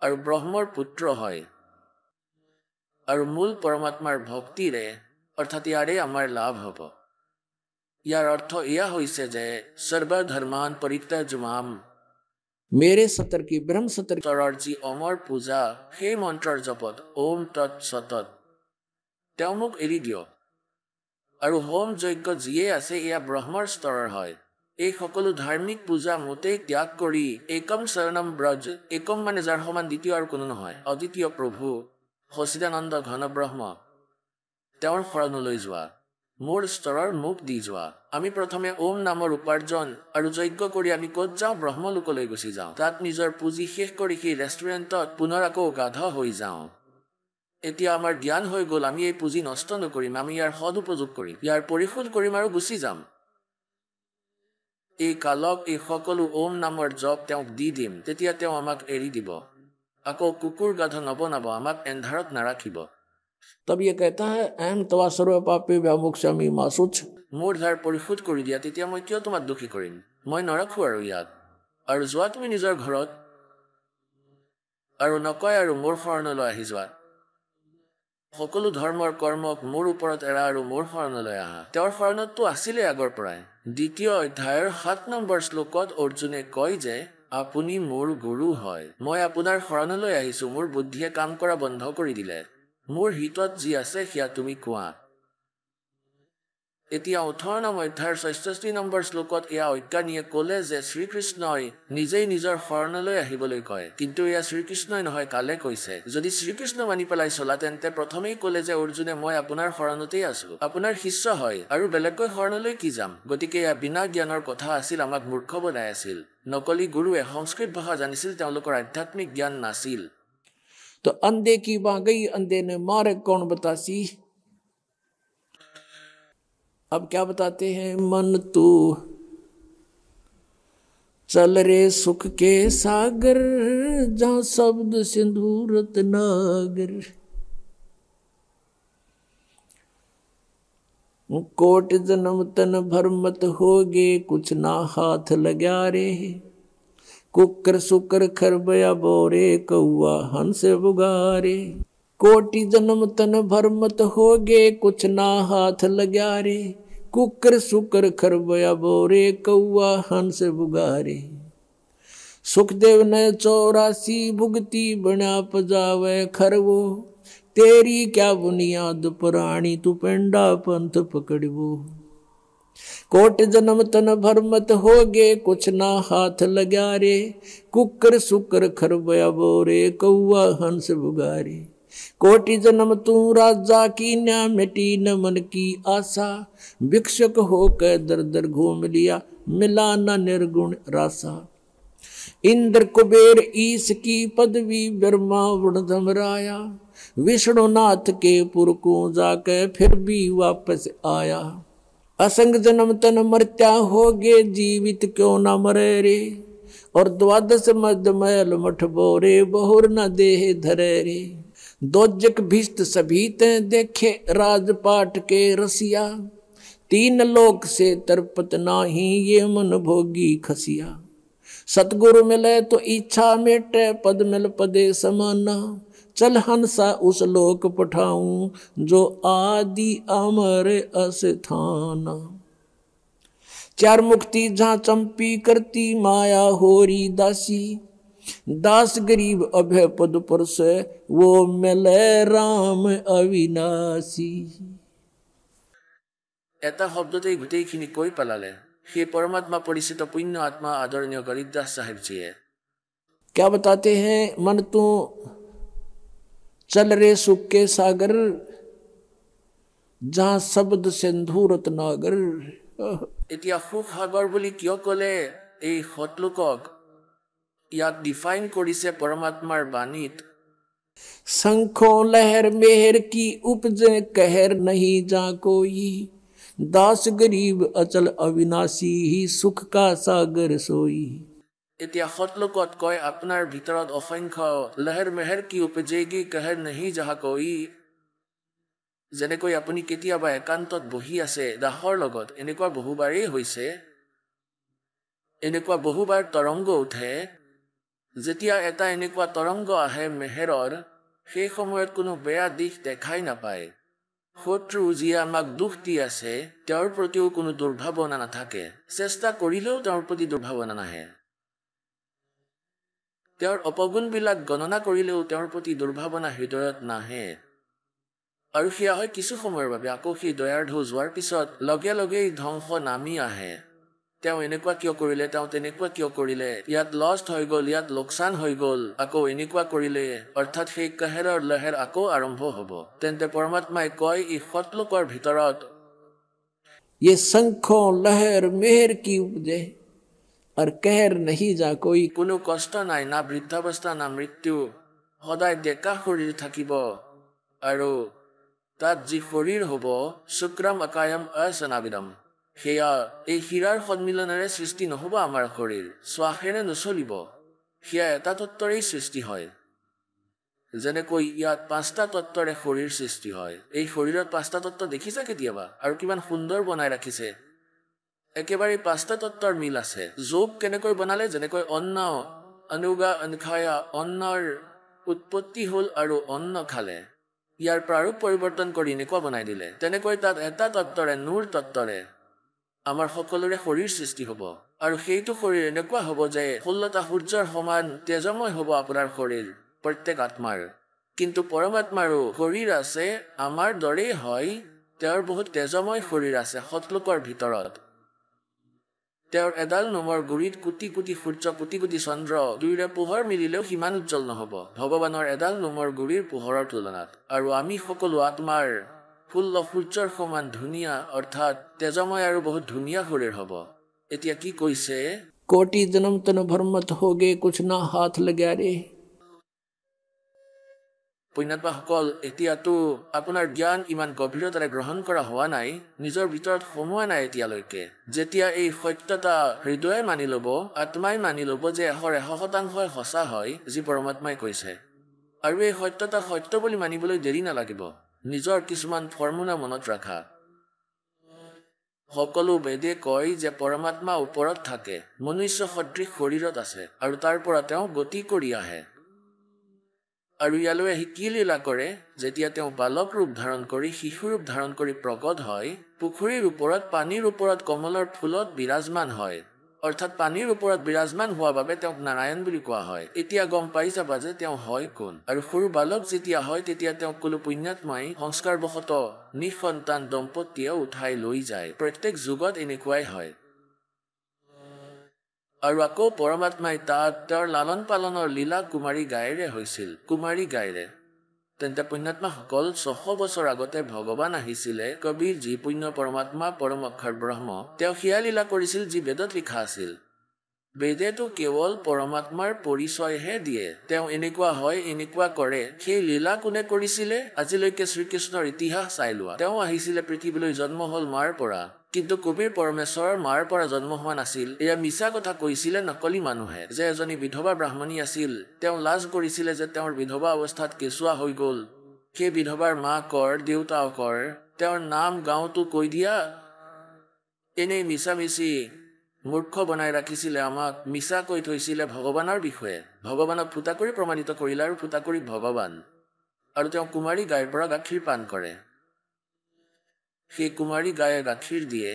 Speaker 12: আৰু ব্ৰহ্মৰ পুত্ৰ হয় আৰু মূল পৰমাত্মাৰ ভক্তিৰে অৰ্থাৎ ইয়াৰে আমাৰ লাভ হ'ব ইয়াৰ অৰ্থ এয়া হৈছে যে সৰ্বধৰ্মান পৰিত্যাজ্য মাম मेरे सतर की ब्रह्म सतर जी अমৰ পূজা সেই মন্ত্ৰৰ জপত ওম তৎ সতত তেওঁ মোক এৰি দিয়ক আৰু হোম যজ্ঞ যিয়ে আছে এয়া ব্ৰহ্মৰ স্তৰৰ হয় এই সকলো ধাৰ্মিক পূজা মোটেই ত্যাগ কৰি একম শৰণম ব্ৰজ একম মানে যাৰ সমান দ্বিতীয় আৰু কোনো নহয় অদ্বিতীয় প্ৰভু সচিদানন্দ ঘন ব্ৰহ্ম তেওঁৰ শৰণলৈ যোৱা মোৰ স্তৰৰ মুখ দি যোৱা আমি প্ৰথমে ওম নামৰ উপাৰ্জন আৰু যজ্ঞ কৰি আমি ক'ত যাওঁ ব্ৰহ্মলোকলৈ গুচি যাওঁ তাত নিজৰ পুঁজি শেষ কৰি সেই ৰেষ্টুৰেণ্টত পুনৰ আকৌ গাধ হৈ যাওঁ এতিয়া আমাৰ জ্ঞান হৈ গ'ল আমি এই পুঁজি নষ্ট নকৰিম আমি ইয়াৰ সদুপযোগ কৰিম ইয়াৰ পৰিশোধ কৰিম আৰু গুচি যাম এই কালক এই সকলো ওম নামৰ জপ তেওঁক দি দিম তেতিয়া তেওঁ আমাক এৰি দিব আকৌ কুকুৰ গাধ নবনাব আমাক এন্ধাৰত নাৰাখিব तब ये कहता है अहम तवा सर्व पापे व्यामुक्षामि मा शुच মোৰ ধাৰ পৰিশোধ কৰি দিয়া তেতিয়া মই কিয় তোমাক দুখী কৰিম মই নৰখো আৰু ইয়াত আৰু যোৱা তুমি নিজৰ ঘৰত আৰু নকয় আৰু মোৰ শৰণলৈ আহি যোৱা সকলো ধৰ্মৰ কৰ্মক মোৰ ওপৰত এৰা আৰু মোৰ শৰণলৈ আহা তেওঁৰ শৰণতটো আছিলে আগৰ পৰাই দ্বিতীয় অধ্যায়ৰ 7 নম্বৰ শ্লোকত অৰ্জুনে কয় যে আপুনি মোৰ গুৰু হয় মই আপোনাৰ শৰণলৈ আহিছো মোৰ বুদ্ধিয়ে কাম কৰা বন্ধ কৰি দিলে মোৰ হিতত যি আছে সেয়া তুমি কোৱা এতিয়া 18 নম্বৰ অধ্যায়ৰ 66 নম্বৰ শ্লোকত এয়া অজ্ঞানীয়ে ক'লে যে শ্ৰীকৃষ্ণই নিজেই নিজৰ শৰণলৈ আহিবলৈ কয় কিন্তু এয়া শ্ৰীকৃষ্ণই নহয় কালে কৈছে যদি শ্ৰীকৃষ্ণ মানি পেলাই চলা তেন্তে প্ৰথমেই ক'লে যে অৰ্জুনে মই আপোনাৰ শৰণতেই আছো আপোনাৰ শিষ্য হয় আৰু বেলেগকৈ শৰণলৈ কি যাম গতিকে এয়া বিনা জ্ঞানৰ কথা আছিল আমাক মূৰ্খ বনাই আছিল নকলি গুৰুৱে সংস্কৃত ভাষা জানিছিল তেওঁলোকৰ আধ্যাত্মিক জ্ঞান নাছিল तो अंधे की वहां गई अंधे ने मारे कौन बतासी अब क्या बताते हैं मन तू चल रे सुख के सागर जहां शब्द सिंधूरत नागर कोट जन्म तन भरमत होगे कुछ ना हाथ लग्या रे कुकर सुकर खरबया बोरे कौआ हंस बुगारे कोटि जन्म तन भरमत होगे कुछ ना हाथ लग्या रे कुकर सुकर खरबया बोरे कौआ हंस बुगारे सुखदेव ने 84 भुगती बना पजावे खरवो तेरी क्या बुनियाद पुरानी तू पेंडा पंथ पकड़वो कोट जन्म तन भरमत होगे कुछ ना हाथ लग्या रे कुकर सुकर खरबया बोरे कौआ हंस बुगारे कोटि जन्म तू राजा की न मिटी न मन की आशा भिक्षुक होकर दर दर घूम लिया मिला न निर्गुण रासा इंद्र कुबेर ईश की पदवी ब्रह्मा वृणधमराया विष्णुनाथ के पुर को जाके फिर भी वापस आया असंग जन्म तन मरत्या होगे जीवित क्यों न मरे रे और द्वादश मद मैल मठ बोरे बहुर न देह धरे रे दोजक भिष्ट सभी ते देखे राजपाट के रसिया 3 लोक से तरपत नाही ये मन भोगी खसिया सतगुरु मिले तो इच्छा मेटे पद मिल पदे समाना चल हंसा उस लोक पठाऊं जो आदि अमर अस्थाना 4 मुक्ति जहाँ चंपी करती माया होरी दासी दास गरीब अभय पद पर से वो मिले राम अविनाशी এটা শব্দতেই গোটেইখিনি কৈ পেলালে সেই পৰমাত্মা পৰিচিত পুণ্য আত্মা আদৰণীয় গৰিবদাস সাহেবজীয়ে क्या बताते हैं मन तू चल रे सुख के सागर जहाँ शब्द सिंधूरत नागर এতিয়া সুখ সাগৰ বুলি কিয় ক'লে এই সতলোকক ইয়াক ডিফাইন কৰিছে পৰমাত্মাৰ বাণীত शंखों लहर मेहर की उपजे कहर नहीं जा कोई दास गरीब अचल अविनाशी ही सुख का सागर सोई এতিয়া সতলোকত কয় আপোনাৰ ভিতৰত অসংখ্য লহৰ মেহৰ কি উপজেগি कहर नहीं जा कोई যেনেকৈ আপুনি কেতিয়াবা একান্তত বহি আছে দাহৰ লগত এনেকুৱা বহুবাৰেই হৈছে এনেকুৱা বহুবাৰ তৰংগ উঠে যেতিয়া এটা এনেকুৱা তৰংগ আহে মেহেৰৰ সেই সময়ত কোনো বেয়া দিশ দেখাই নাপায় শত্ৰু যিয়ে আমাক দুখ দি আছে তেওঁৰ প্ৰতিও কোনো দুৰ্ভাৱনা নাথাকে চেষ্টা কৰিলেও তেওঁৰ প্ৰতি দুৰ্ভাৱনা নাহে তেওঁৰ অপগুণবিলাক গণনা কৰিলেও তেওঁৰ প্ৰতি দুৰ্ভাৱনা হৃদয়ত নাহে আৰু সেয়া হয় কিছু সময়ৰ বাবে আকৌ সেই দয়াৰ ঢৌ যোৱাৰ পিছত লগে লগেই ধ্বংস নামি আহে তেওঁ এনেকুৱা কিয় কৰিলে তেওঁ তেনেকুৱা কিয় কৰিলে ইয়াত লষ্ট হৈ গ'ল ইয়াত লোকচান হৈ গ'ল আকৌ এনেকুৱা কৰিলে অৰ্থাৎ সেই কাহেৰৰ লহেৰ আকৌ আৰম্ভ হ'ব তেন্তে পৰমাত্মাই কয় এই সতলোকৰ ভিতৰত ये शंखों लहर मेहर की उपजे और कहर नहीं जा कोई কোনো কষ্ট নাই না বৃদ্ধাৱস্থা না মৃত্যু সদায় ডেকা শৰীৰ থাকিব আৰু তাত যি শৰীৰ হ'ব শুক্ৰম অকায়ম অসনাবিদম সেয়া এই হীৰাৰ সন্মিলনেৰে সৃষ্টি নহ'ব আমাৰ শৰীৰ শ্বাসেৰে নচলিব সেয়া এটা তত্ত্বৰেই সৃষ্টি হয় যেনেকৈ ইয়াত 5টা তত্ত্বৰে শৰীৰ সৃষ্টি হয় এই শৰীৰত 5টা তত্ত্ব দেখিছা কেতিয়াবা আৰু কিমান সুন্দৰ বনাই ৰাখিছে একেবাৰে 5টা তত্ত্বৰ মিল আছে যোগ কেনেকৈ বনালে যেনেকৈ অন্ন অনুগা অনখায়া অন্নৰ উৎপত্তি হ'ল আৰু অন্ন খালে ইয়াৰ প্ৰাৰূপ পৰিৱৰ্তন কৰি এনেকুৱা বনাই দিলে তেনেকৈ তাত এটা তত্ত্বৰে নূৰ তত্ত্বৰে আমাৰ সকলোৰে শৰীৰ সৃষ্টি হ'ব আৰু সেইটো শৰীৰ এনেকুৱা হ'ব যে 16টা সূৰ্যৰ সমান তেজময় হ'ব আপোনাৰ শৰীৰ প্ৰত্যেক আত্মাৰ কিন্তু পৰমাত্মাৰো শৰীৰ আছে আমাৰ দৰেই হয় তেওঁৰ বহুত তেজময় শৰীৰ আছে সতলোকৰ ভিতৰত তেওঁৰ এডাল নোমৰ গুৰিত কোটি কোটি সূৰ্য কোটি কোটি চন্দ্ৰ দুইৰে পোহৰ মিলিলেও সিমান উজ্জ্বল নহ'ব ভগৱানৰ এডাল নোমৰ গুৰিৰ পোহৰৰ তুলনাত আৰু আমি সকলো আত্মাৰ 16 সূৰ্যৰ সমান ধুনীয়া অৰ্থাৎ তেজময় আৰু বহুত ধুনীয়া শৰীৰ হ'ব এতিয়া কি কৈছে কোটি জনম তন ভৰমত হোগে কুছ না হাত লগা ৰে পুণ্যাত্মাসকল এতিয়াতো আপোনাৰ জ্ঞান ইমান গভীৰতাৰে গ্ৰহণ কৰা হোৱা নাই নিজৰ ভিতৰত সোমোৱা নাই এতিয়ালৈকে যেতিয়া এই সত্যতা হৃদয়ে মানি ল'ব আত্মাই মানি ল'ব যে 100% সঁচা হয় যি পৰমাত্মাই কৈছে আৰু এই সত্যতা সত্য বুলি মানিবলৈ দেৰি নালাগিব নিজৰ কিছুমান ফৰ্মুলা মনত ৰাখা সকলো বেদে কয় যে পৰমাত্মা ওপৰত থাকে মনুষ্য সদৃশ শৰীৰত আছে আৰু তাৰ পৰা তেওঁ গতি কৰি আহে আৰু ইয়ালৈ আহি কি লীলা কৰে যেতিয়া তেওঁ বালক ৰূপ ধাৰণ কৰি শিশু ৰূপ ধাৰণ কৰি প্ৰকট হয় পুখুৰীৰ ওপৰত পানীৰ ওপৰত কমলৰ ফুলত বিৰাজমান হয় অৰ্থাৎ পানীৰ ওপৰত বিৰাজমান হোৱা বাবে তেওঁক নাৰায়ণ বুলি কোৱা হয় এতিয়া গম পাই যাবা যে তেওঁ হয় কোন আৰু সৰু বালক যেতিয়া হয় তেতিয়া তেওঁক কোনো পুণ্যাত্মাই সংস্কাৰবশত নিঃসন্তান দম্পতীয়ে উঠাই লৈ যায় প্ৰত্যেক যুগত এনেকুৱাই হয় আৰু আকৌ পৰমাত্মাই তাত তেওঁৰ লালন পালনৰ লীলা কুমাৰী গায়েৰে হৈছিল কুমাৰী গায়েৰে তেন্তে পুণ্যাত্মাসকল 600 বছৰ আগতে ভগৱান আহিছিলে কবিৰ যি পুণ্য পৰমাত্মা পৰম অক্ষৰ ব্ৰহ্ম তেওঁ সেয়া লীলা কৰিছিল যি বেদত লিখা আছিল বেদেতো কেৱল পৰমাত্মাৰ পৰিচয়হে দিয়ে তেওঁ এনেকুৱা হয় এনেকুৱা কৰে সেই লীলা কোনে কৰিছিলে আজিলৈকে শ্ৰীকৃষ্ণৰ ইতিহাস চাই লোৱা তেওঁ আহিছিলে পৃথিৱীলৈ জন্ম হ'ল মাৰ পৰা কিন্তু কবিৰ পৰমেশ্বৰৰ মাৰ পৰা জন্ম হোৱা নাছিল এয়া মিছা কথা কৈছিলে নকলি মানুহে যে এজনী বিধৱা ব্ৰাহ্মণী আছিল তেওঁ লাজ কৰিছিলে যে তেওঁৰ বিধৱা অৱস্থাত কেঁচুৱা হৈ গ'ল সেই বিধৱাৰ মাকৰ দেউতাকৰ তেওঁৰ নাম গাঁৱতো কৈ দিয়া এনেই মিছামিছি মূৰ্খ বনাই ৰাখিছিলে আমাক মিছা কৈ থৈছিলে ভগৱানৰ বিষয়ে ভগৱানক ফুটা কৰি প্ৰমাণিত কৰিলে আৰু ফুটা কৰি ভগৱান আৰু তেওঁ কুমাৰী গাইৰ পৰা গাখীৰ পান কৰে সেই কুমাৰী গায়ে গাখীৰ দিয়ে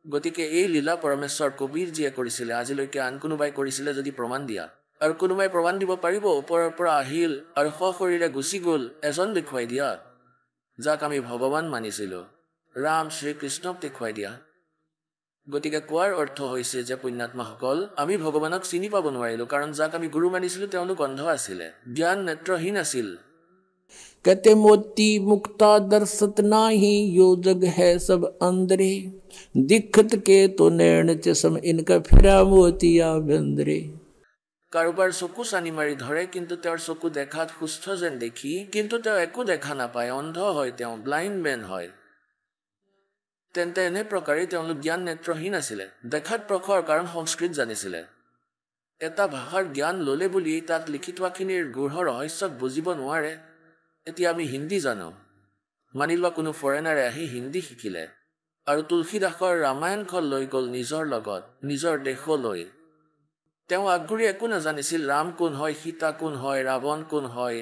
Speaker 12: গতিকে এই লীলা পৰমেশ্বৰ কবিৰ যিয়ে কৰিছিলে আজিলৈকে আন কোনোবাই কৰিছিলে যদি প্ৰমাণ দিয়া আৰু কোনোবাই প্ৰমাণ দিব পাৰিব ওপৰৰ পৰা আহিল আৰু সশৰীৰে গুচি গ'ল এজন দেখুৱাই দিয়া যাক আমি ভগৱান মানিছিলোঁ ৰাম শ্ৰীকৃষ্ণক দেখুৱাই দিয়া গতিকে কোৱাৰ অৰ্থ হৈছে যে পুণ্যাত্মাসকল আমি ভগৱানক চিনি পাব নোৱাৰিলোঁ কাৰণ যাক আমি গুৰু মানিছিলোঁ তেওঁলোক অন্ধ আছিলে জ্ঞান নেত্ৰহীন আছিল कहते मोती मुक्ता दर्शत नाही यो जग है सब अंदरे दिखत के तो नैन चसम इनका फिरा मोतिया बंदरे কাৰোবাৰ চকু চানি মাৰি ধৰে কিন্তু তেওঁৰ চকু দেখাত সুস্থ যেন দেখি কিন্তু তেওঁ একো দেখা নাপায় অন্ধ হয় তেওঁ ব্লাইণ্ড মেন হয় তেন্তে এনে প্ৰকাৰে তেওঁলোক জ্ঞান নেত্ৰহীন আছিলে দেখাত প্ৰখৰ কাৰণ সংস্কৃত জানিছিলে এটা ভাষাৰ জ্ঞান ল'লে বুলি তাত লিখি থোৱাখিনিৰ গূঢ় ৰহস্যক বুজিব নোৱাৰে এতিয়া আমি হিন্দী জানো মানি লোৱা কোনো ফৰেনাৰে আহি হিন্দী শিকিলে আৰু তুলসীদাসৰ ৰামায়ণখন লৈ গ'ল নিজৰ লগত নিজৰ দেশলৈ তেওঁ আগগুৰি একো নাজানিছিল ৰাম কোন হয় সীতা কোন হয় ৰাৱণ কোন হয়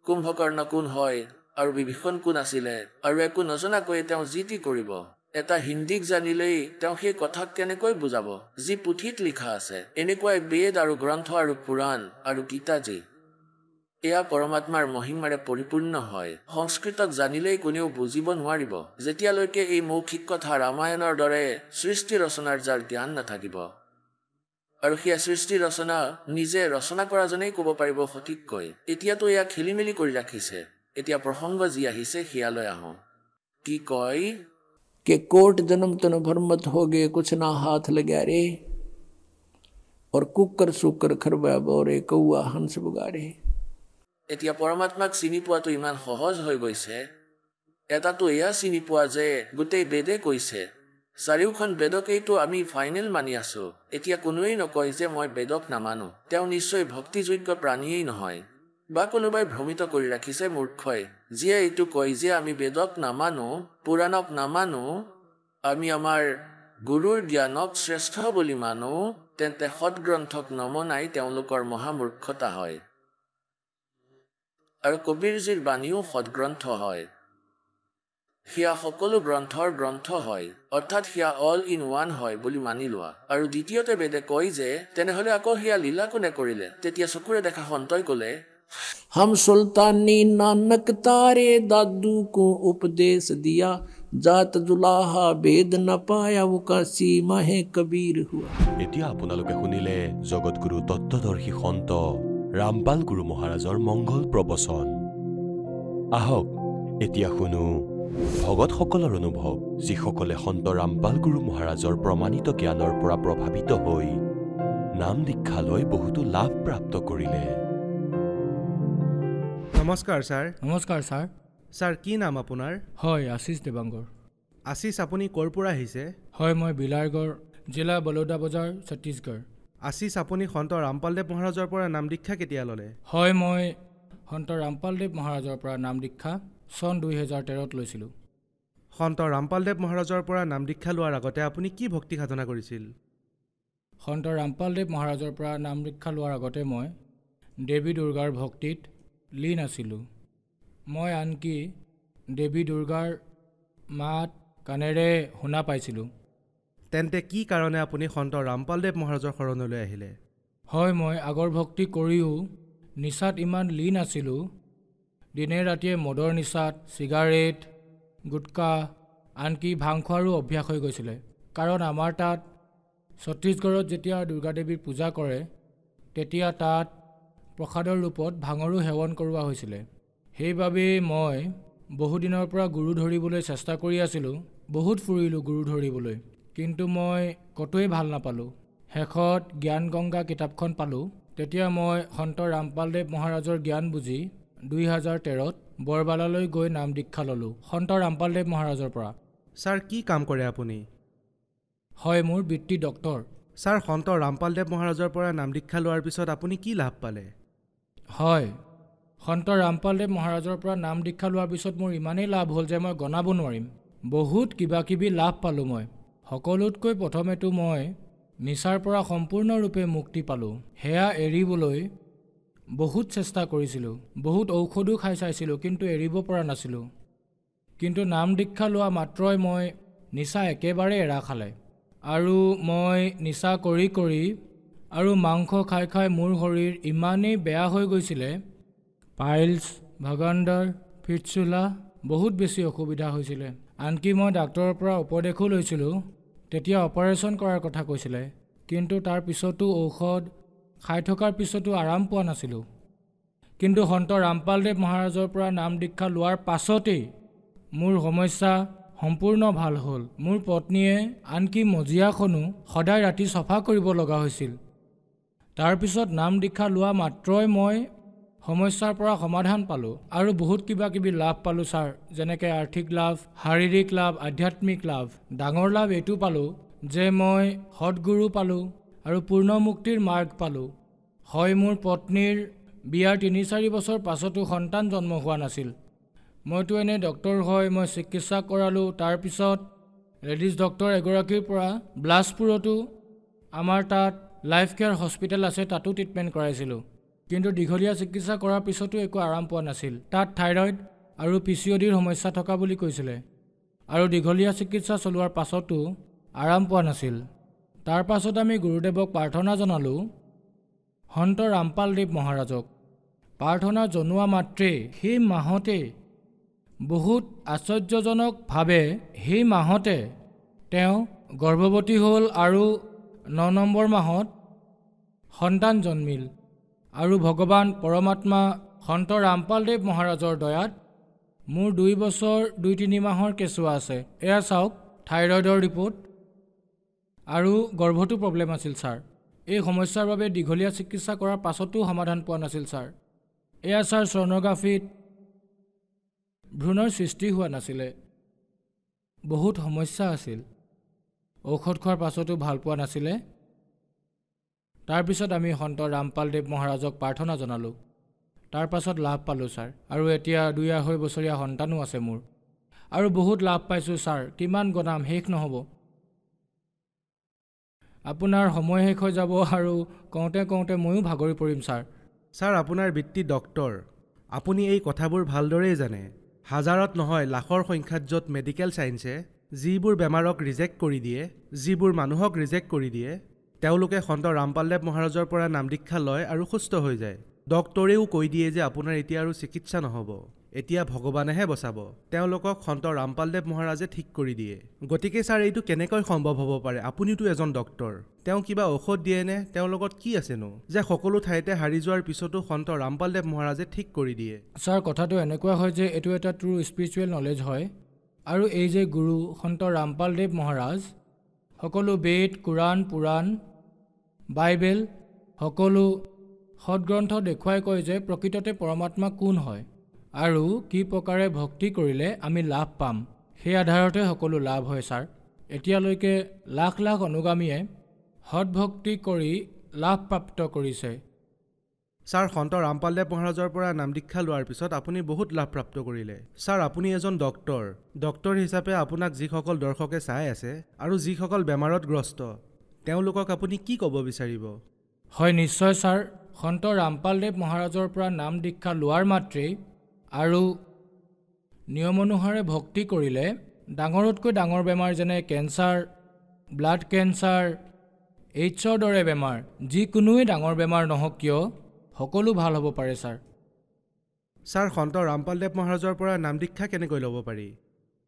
Speaker 12: কুম্ভকৰ্ণ কোন হয় আৰু বিভীষণ কোন আছিলে আৰু একো নজনাকৈ তেওঁ যি টি কৰিব এটা হিন্দীক জানিলেই তেওঁ সেই কথাক কেনেকৈ বুজাব যি পুথিত লিখা আছে এনেকুৱাই বেদ আৰু গ্ৰন্থ আৰু পুৰাণ আৰু গীতাজী এয়া পৰমাত্মাৰ মহিমাৰে পৰিপূৰ্ণ হয় সংস্কৃতক জানিলেই কোনেও বুজিব নোৱাৰিব যেতিয়ালৈকে এই মৌখিক কথা ৰামায়ণৰ দৰে সৃষ্টি ৰচনাৰ যাৰ জ্ঞান নাথাকিব আৰু সেয়া সৃষ্টি ৰচনা নিজে ৰচনা কৰাজনেই ক'ব পাৰিব সঠিককৈ এতিয়াতো এয়া খেলি মেলি কৰি ৰাখিছে এতিয়া প্ৰসংগ যি আহিছে সেয়ালৈ আহোঁ কি কয় कि कोट जन्म तन भरमत हो गए कुछ ना हाथ लगा रे और कुकर सुकर खरबा बोरे कौआ हंस बुगारे এতিয়া পৰমাত্মাক চিনি পোৱাটো ইমান সহজ হৈ গৈছে এটাতো এয়া চিনি পোৱা যে গোটেই বেদে কৈছে চাৰিওখন বেদকেইতো আমি ফাইনেল মানি আছো এতিয়া কোনোৱেই নকয় যে মই বেদক নামানো তেওঁ নিশ্চয় ভক্তিযোগ্য প্ৰাণীয়েই নহয় বা কোনোবাই ভ্ৰমিত কৰি ৰাখিছে মূৰ্খই যিয়ে এইটো কয় যে আমি বেদক নামানো পুৰাণক নামানো আমি আমাৰ গুৰুৰ জ্ঞানক শ্ৰেষ্ঠ বুলি মানো তেন্তে সৎগ্ৰন্থক নমনাই তেওঁলোকৰ মহামূৰ্খতা হয় আৰু কবিৰজীৰ বাণীও সৎগ্ৰন্থ হয় সেয়া সকলো গ্ৰন্থৰ গ্ৰন্থ হয় অৰ্থাৎ সেয়া অল ইন ওৱান হয় বুলি মানি লোৱা আৰু দ্বিতীয়তে বেদে কয় যে তেনেহ'লে আকৌ সেয়া লীলা কোনে কৰিলে তেতিয়া চকুৰে দেখা সন্তই ক'লে हम सुल्तानी नानक तारे दादू को उपदेश दिया जात जुलाहा भेद न पाया वो का सीमा है कबीर हुआ
Speaker 1: এতিয়া আপোনালোকে শুনিলে জগতগুৰু তত্ত্বদৰ্শী সন্ত ৰামপাল গুৰু মহাৰাজৰ মংগল প্ৰবচন আহক এতিয়া শুনো ভগতসকলৰ অনুভৱ যিসকলে সন্ত ৰামপাল গুৰু মহাৰাজৰ প্ৰমাণিত জ্ঞানৰ পৰা প্ৰভাৱিত হৈ নাম দীক্ষা লৈ বহুতো লাভ প্ৰাপ্ত কৰিলে
Speaker 13: নমস্কাৰ ছাৰ
Speaker 14: নমস্কাৰ ছাৰ
Speaker 13: ছাৰ কি নাম আপোনাৰ
Speaker 14: হয় আশিষ দেৱাংগৰ
Speaker 13: আশিষ আপুনি ক'ৰ পৰা আহিছে
Speaker 14: হয় মই বিলাৰগড় জিলা বলৌদা বজাৰ ছত্তীশগড়
Speaker 13: আশিষ আপুনি সন্ত ৰামপালদেৱ মহাৰাজৰ পৰা নাম দীক্ষা কেতিয়া ল'লে
Speaker 14: হয় মই সন্ত ৰামপালদেৱ মহাৰাজৰ পৰা নাম দীক্ষা চন 2013ত লৈছিলোঁ
Speaker 13: সন্ত ৰামপালদেৱ মহাৰাজৰ পৰা নাম দীক্ষা লোৱাৰ আগতে আপুনি কি ভক্তি সাধনা কৰিছিল
Speaker 14: সন্ত ৰামপালদেৱ মহাৰাজৰ পৰা নাম দীক্ষা লোৱাৰ আগতে মই দেৱী দুৰ্গাৰ ভক্তিত লীন আছিলোঁ মই আনকি দেৱী দুৰ্গাৰ মাত কাণেৰে শুনা পাইছিলোঁ
Speaker 13: তেন্তে কি কাৰণে আপুনি সন্ত ৰামপালদেৱ মহাৰাজৰ শৰণলৈ আহিলে
Speaker 14: হয় মই আগৰ ভক্তি কৰিও নিচাত ইমান লীন আছিলোঁ দিনে ৰাতিয়ে মদৰ নিচাত চিগাৰেট গুটকা আনকি ভাং খোৱাৰো অভ্যাস হৈ গৈছিলে কাৰণ আমাৰ তাত ছত্তীশগড়ত যেতিয়া দুৰ্গা দেৱীৰ পূজা কৰে তেতিয়া তাত প্ৰসাদৰ ৰূপত ভাঙৰো সেৱন কৰোৱা হৈছিলে সেইবাবেই মই বহুদিনৰ পৰা গুৰু ধৰিবলৈ চেষ্টা কৰি আছিলোঁ বহুত ফুৰিলোঁ গুৰু ধৰিবলৈ কিন্তু মই কতোৱেই ভাল নাপালোঁ শেষত জ্ঞান গংগা কিতাপখন পালোঁ তেতিয়া মই সন্ত ৰামপালদেৱ মহাৰাজৰ জ্ঞান বুজি 2013ত বৰবালালৈ গৈ নাম দীক্ষা ল'লোঁ সন্ত ৰামপালদেৱ মহাৰাজৰ পৰা
Speaker 13: ছাৰ কি কাম কৰে আপুনি
Speaker 14: হয় মোৰ বৃত্তি ডক্তৰ
Speaker 13: ছাৰ সন্ত ৰামপালদেৱ মহাৰাজৰ পৰা নাম দীক্ষা লোৱাৰ পিছত আপুনি কি লাভ পালে
Speaker 14: হয় সন্ত ৰামপালদেৱ মহাৰাজৰ পৰা নাম দীক্ষা লোৱাৰ পিছত মোৰ ইমানেই লাভ হ'ল যে মই গণাব নোৱাৰিম বহুত কিবা কিবি লাভ পালোঁ মই সকলোতকৈ প্ৰথমেতো মই নিচাৰ পৰা সম্পূৰ্ণৰূপে মুক্তি পালোঁ সেয়া এৰিবলৈ বহুত চেষ্টা কৰিছিলোঁ বহুত ঔষধো খাই চাইছিলোঁ কিন্তু এৰিব পৰা নাছিলোঁ কিন্তু নাম দীক্ষা লোৱা মাত্ৰই মই নিচা একেবাৰে এৰা খালে আৰু মই নিচা কৰি কৰি আৰু মাংস খাই খাই মোৰ শৰীৰ ইমানেই বেয়া হৈ গৈছিলে পাইলছ ভাগাণ্ডাৰ ফিটচুলা বহুত বেছি অসুবিধা হৈছিলে আনকি মই ডাক্তৰৰ পৰা উপদেশো লৈছিলোঁ তেতিয়া অপাৰেশ্যন কৰাৰ কথা কৈছিলে কিন্তু তাৰ পিছতো ঔষধ খাই থকাৰ পিছতো আৰাম পোৱা নাছিলোঁ কিন্তু সন্ত ৰামপালদেৱ মহাৰাজৰ পৰা নাম দীক্ষা লোৱাৰ পাছতেই মোৰ সমস্যা সম্পূৰ্ণ ভাল হ'ল। মোৰ পত্নীয়ে আনকি মজিয়াখনো সদায় ৰাতি চফা কৰিব লগা হৈছিল। তাৰপিছত নাম দীক্ষা লোৱা মাত্ৰই মই সমস্যাৰ পৰা সমাধান পালোঁ আৰু বহুত কিবা কিবি লাভ পালোঁ ছাৰ, যেনেকৈ আৰ্থিক লাভ, শাৰীৰিক লাভ, আধ্যাত্মিক লাভ। ডাঙৰ লাভ এইটো পালোঁ যে মই সৎগুৰু পালোঁ আৰু পূৰ্ণ মুক্তিৰ মাৰ্গ পালোঁ। হয়, মোৰ পত্নীৰ বিয়াৰ ৩-৪ বছৰ পাছতো সন্তান জন্ম হোৱা নাছিল। মইতো এনে ডক্টৰ হয়, মই চিকিৎসা কৰালোঁ। তাৰপিছত লেডিজ ডক্টৰ এগৰাকীৰ পৰা বিলাসপুৰতো আমাৰ তাত লাইফ কেয়াৰ হস্পিটেল আছে, তাতো ট্ৰিটমেণ্ট কৰাইছিলোঁ। কিন্তু দীঘলীয়া চিকিৎসা কৰাৰ পিছতো একো আৰাম পোৱা নাছিল। তাত থাইৰইড আৰু PCODৰ সমস্যা থকা বুলি কৈছিলে আৰু দীঘলীয়া চিকিৎসা চলোৱাৰ পাছতো আৰাম পোৱা নাছিল। তাৰ পাছত আমি গুৰুদেৱক প্ৰাৰ্থনা জনালোঁ, সন্ত ৰামপালদেৱ মহাৰাজক। প্ৰাৰ্থনা জনোৱা মাত্ৰেই সেই মাহতে বহুত আশ্চৰ্যজনকভাৱে সেই মাহতে তেওঁ গৰ্ভৱতী হ'ল আৰু 9 নম্বৰ মাহত সন্তান জন্মিল। আৰু ভগৱান পৰমাত্মা সন্ত ৰামপালদেৱ মহাৰাজৰ দয়াত মোৰ 2 বছৰ 2-3 মাহৰ কেঁচুৱা আছে। এয়া চাওক, থাইৰইডৰ ৰিপৰ্ট আৰু গৰ্ভতো প্ৰব্লেম আছিল ছাৰ। এই সমস্যাৰ বাবে দীঘলীয়া চিকিৎসা কৰাৰ পাছতো সমাধান পোৱা নাছিল ছাৰ। এয়া ছাৰ, ছ'ন'গ্ৰাফিত ভ্ৰূণৰ সৃষ্টি হোৱা নাছিলে, বহুত সমস্যা আছিল। ঔষধ খোৱাৰ পাছতো ভাল পোৱা নাছিলে। তাৰপিছত আমি সন্ত ৰামপালদেৱ মহাৰাজক প্ৰাৰ্থনা জনালোঁ। তাৰ পাছত লাভ পালোঁ ছাৰ, আৰু এতিয়া 2-2.5 বছৰীয়া সন্তানো আছে মোৰ। আৰু বহুত লাভ পাইছোঁ ছাৰ, কিমান গণাম, শেষ নহ'ব। আপোনাৰ সময় শেষ হৈ যাব আৰু কওঁতে কওঁতে ময়ো ভাগৰি পৰিম ছাৰ।
Speaker 13: ছাৰ, আপোনাৰ বৃত্তি ডক্টৰ, আপুনি এই কথাবোৰ ভালদৰেই জানে। হাজাৰত নহয় লাখৰ সংখ্যাত য'ত মেডিকেল ছায়েন্সে যিবোৰ বেমাৰক ৰিজেক্ট কৰি দিয়ে, যিবোৰ মানুহক ৰিজেক্ট কৰি দিয়ে, তেওঁলোকে সন্ত ৰামপালদেৱ মহাৰাজৰ পৰা নাম দীক্ষা লয় আৰু সুস্থ হৈ যায়। ডক্টৰেও কৈ দিয়ে যে আপোনাৰ এতিয়া আৰু চিকিৎসা নহ'ব, এতিয়া ভগৱানেহে বচাব। তেওঁলোকক সন্ত ৰামপালদেৱ মহাৰাজে ঠিক কৰি দিয়ে। গতিকে ছাৰ, এইটো কেনেকৈ সম্ভৱ হ'ব পাৰে? আপুনিতো এজন ডক্টৰ, তেওঁ কিবা ঔষধ দিয়েনে? তেওঁৰ লগত কি আছেনো যে সকলো ঠাইতে হাৰি যোৱাৰ পিছতো সন্ত ৰামপালদেৱ মহাৰাজে ঠিক কৰি দিয়ে?
Speaker 14: ছাৰ, কথাটো এনেকুৱা হয় যে এইটো এটা ট্ৰু স্পিৰিচুৱেল নলেজ হয়। আৰু এই যে গুৰু সন্ত ৰামপালদেৱ মহাৰাজ সকলো বেদ, কোৰাণ, পুৰাণ, বাইবেল সকলো সৎগ্ৰন্থ দেখুৱাই কয় যে প্ৰকৃততে পৰমাত্মা কোন হয় আৰু কি প্ৰকাৰে ভক্তি কৰিলে আমি লাভ পাম। সেই আধাৰতে সকলো লাভ হয় ছাৰ। এতিয়ালৈকে লাখ লাখ অনুগামীয়ে সৎভক্তি কৰি লাভ প্ৰাপ্ত কৰিছে।
Speaker 13: ছাৰ, সন্ত ৰামপালদেৱ মহাৰাজৰ পৰা নাম দীক্ষা লোৱাৰ পিছত আপুনি বহুত লাভ প্ৰাপ্ত কৰিলে। ছাৰ, আপুনি এজন ডক্টৰ হিচাপে আপোনাক যিসকল দৰ্শকে চাই আছে আৰু যিসকল বেমাৰত গ্ৰস্ত, তেওঁলোকক আপুনি কি ক'ব বিচাৰিব?
Speaker 14: হয়, নিশ্চয় ছাৰ। সন্ত ৰামপালদেৱ মহাৰাজৰ পৰা নাম দীক্ষা লোৱাৰ মাত্ৰেই আৰু নিয়ম অনুসাৰে ভক্তি কৰিলে ডাঙৰতকৈ ডাঙৰ বেমাৰ যেনে কেঞ্চাৰ, ব্লাড কেঞ্চাৰ, এইডছৰ দৰে বেমাৰ, যিকোনোৱে ডাঙৰ বেমাৰ নহওক কিয় সকলো ভাল হ'ব পাৰে ছাৰ।
Speaker 13: ছাৰ, সন্ত ৰামপালদেৱ মহাৰাজৰ পৰা নাম দীক্ষা কেনেকৈ ল'ব পাৰি?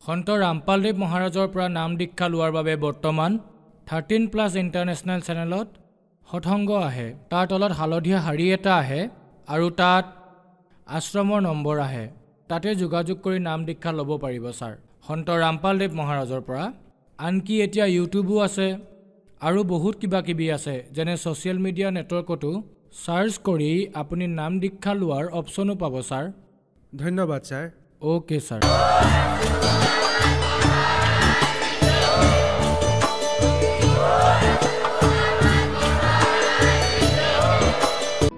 Speaker 14: সন্ত ৰামপালদেৱ মহাৰাজৰ পৰা নাম দীক্ষা লোৱাৰ বাবে বৰ্তমান 13+ ইণ্টাৰনেশ্যনেল চেনেলত সৎসংগ আহে। তাৰ তলত হালধীয়া শাৰী এটা আহে আৰু তাত আশ্ৰমৰ নম্বৰ আহে। তাতে যোগাযোগ কৰি নাম দীক্ষা ল'ব পাৰিব ছাৰ সন্ত ৰামপালদেৱ মহাৰাজৰ পৰা। আনকি এতিয়া ইউটিউবো আছে আৰু বহুত কিবা কিবি আছে, যেনে ছ'চিয়েল মিডিয়া নেটৱৰ্কতো চাৰ্চ কৰি আপুনি নাম দীক্ষা লোৱাৰ অপশ্যনো পাব ছাৰ।
Speaker 13: ধন্যবাদ ছাৰ।
Speaker 14: Okay sir.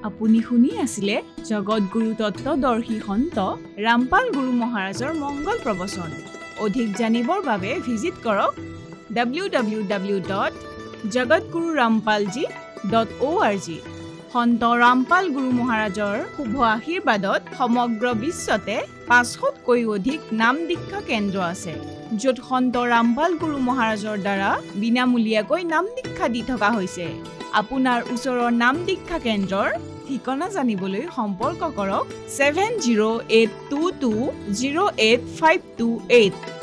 Speaker 15: আপুনি শুনি আছিলে জগতগুৰু তত্ত্বদৰ্শী সন্ত ৰামপাল গুৰু মহাৰাজৰ মংগল প্ৰবচন। অধিক জানিবৰ বাবে ভিজিট কৰক www.jagatgururampalji.org। সন্ত ৰামপাল গুৰু মহাৰাজৰ শুভ আশীৰ্বাদত সমগ্ৰ বিশ্বতে 500তকৈ অধিক নাম দীক্ষা কেন্দ্ৰ আছে, য'ত সন্ত ৰামপাল গুৰু মহাৰাজৰ দ্বাৰা বিনামূলীয়াকৈ নাম দীক্ষা দি থকা হৈছে। আপোনাৰ ওচৰৰ নাম দীক্ষা কেন্দ্ৰৰ ঠিকনা জানিবলৈ সম্পৰ্ক কৰক 7082208528।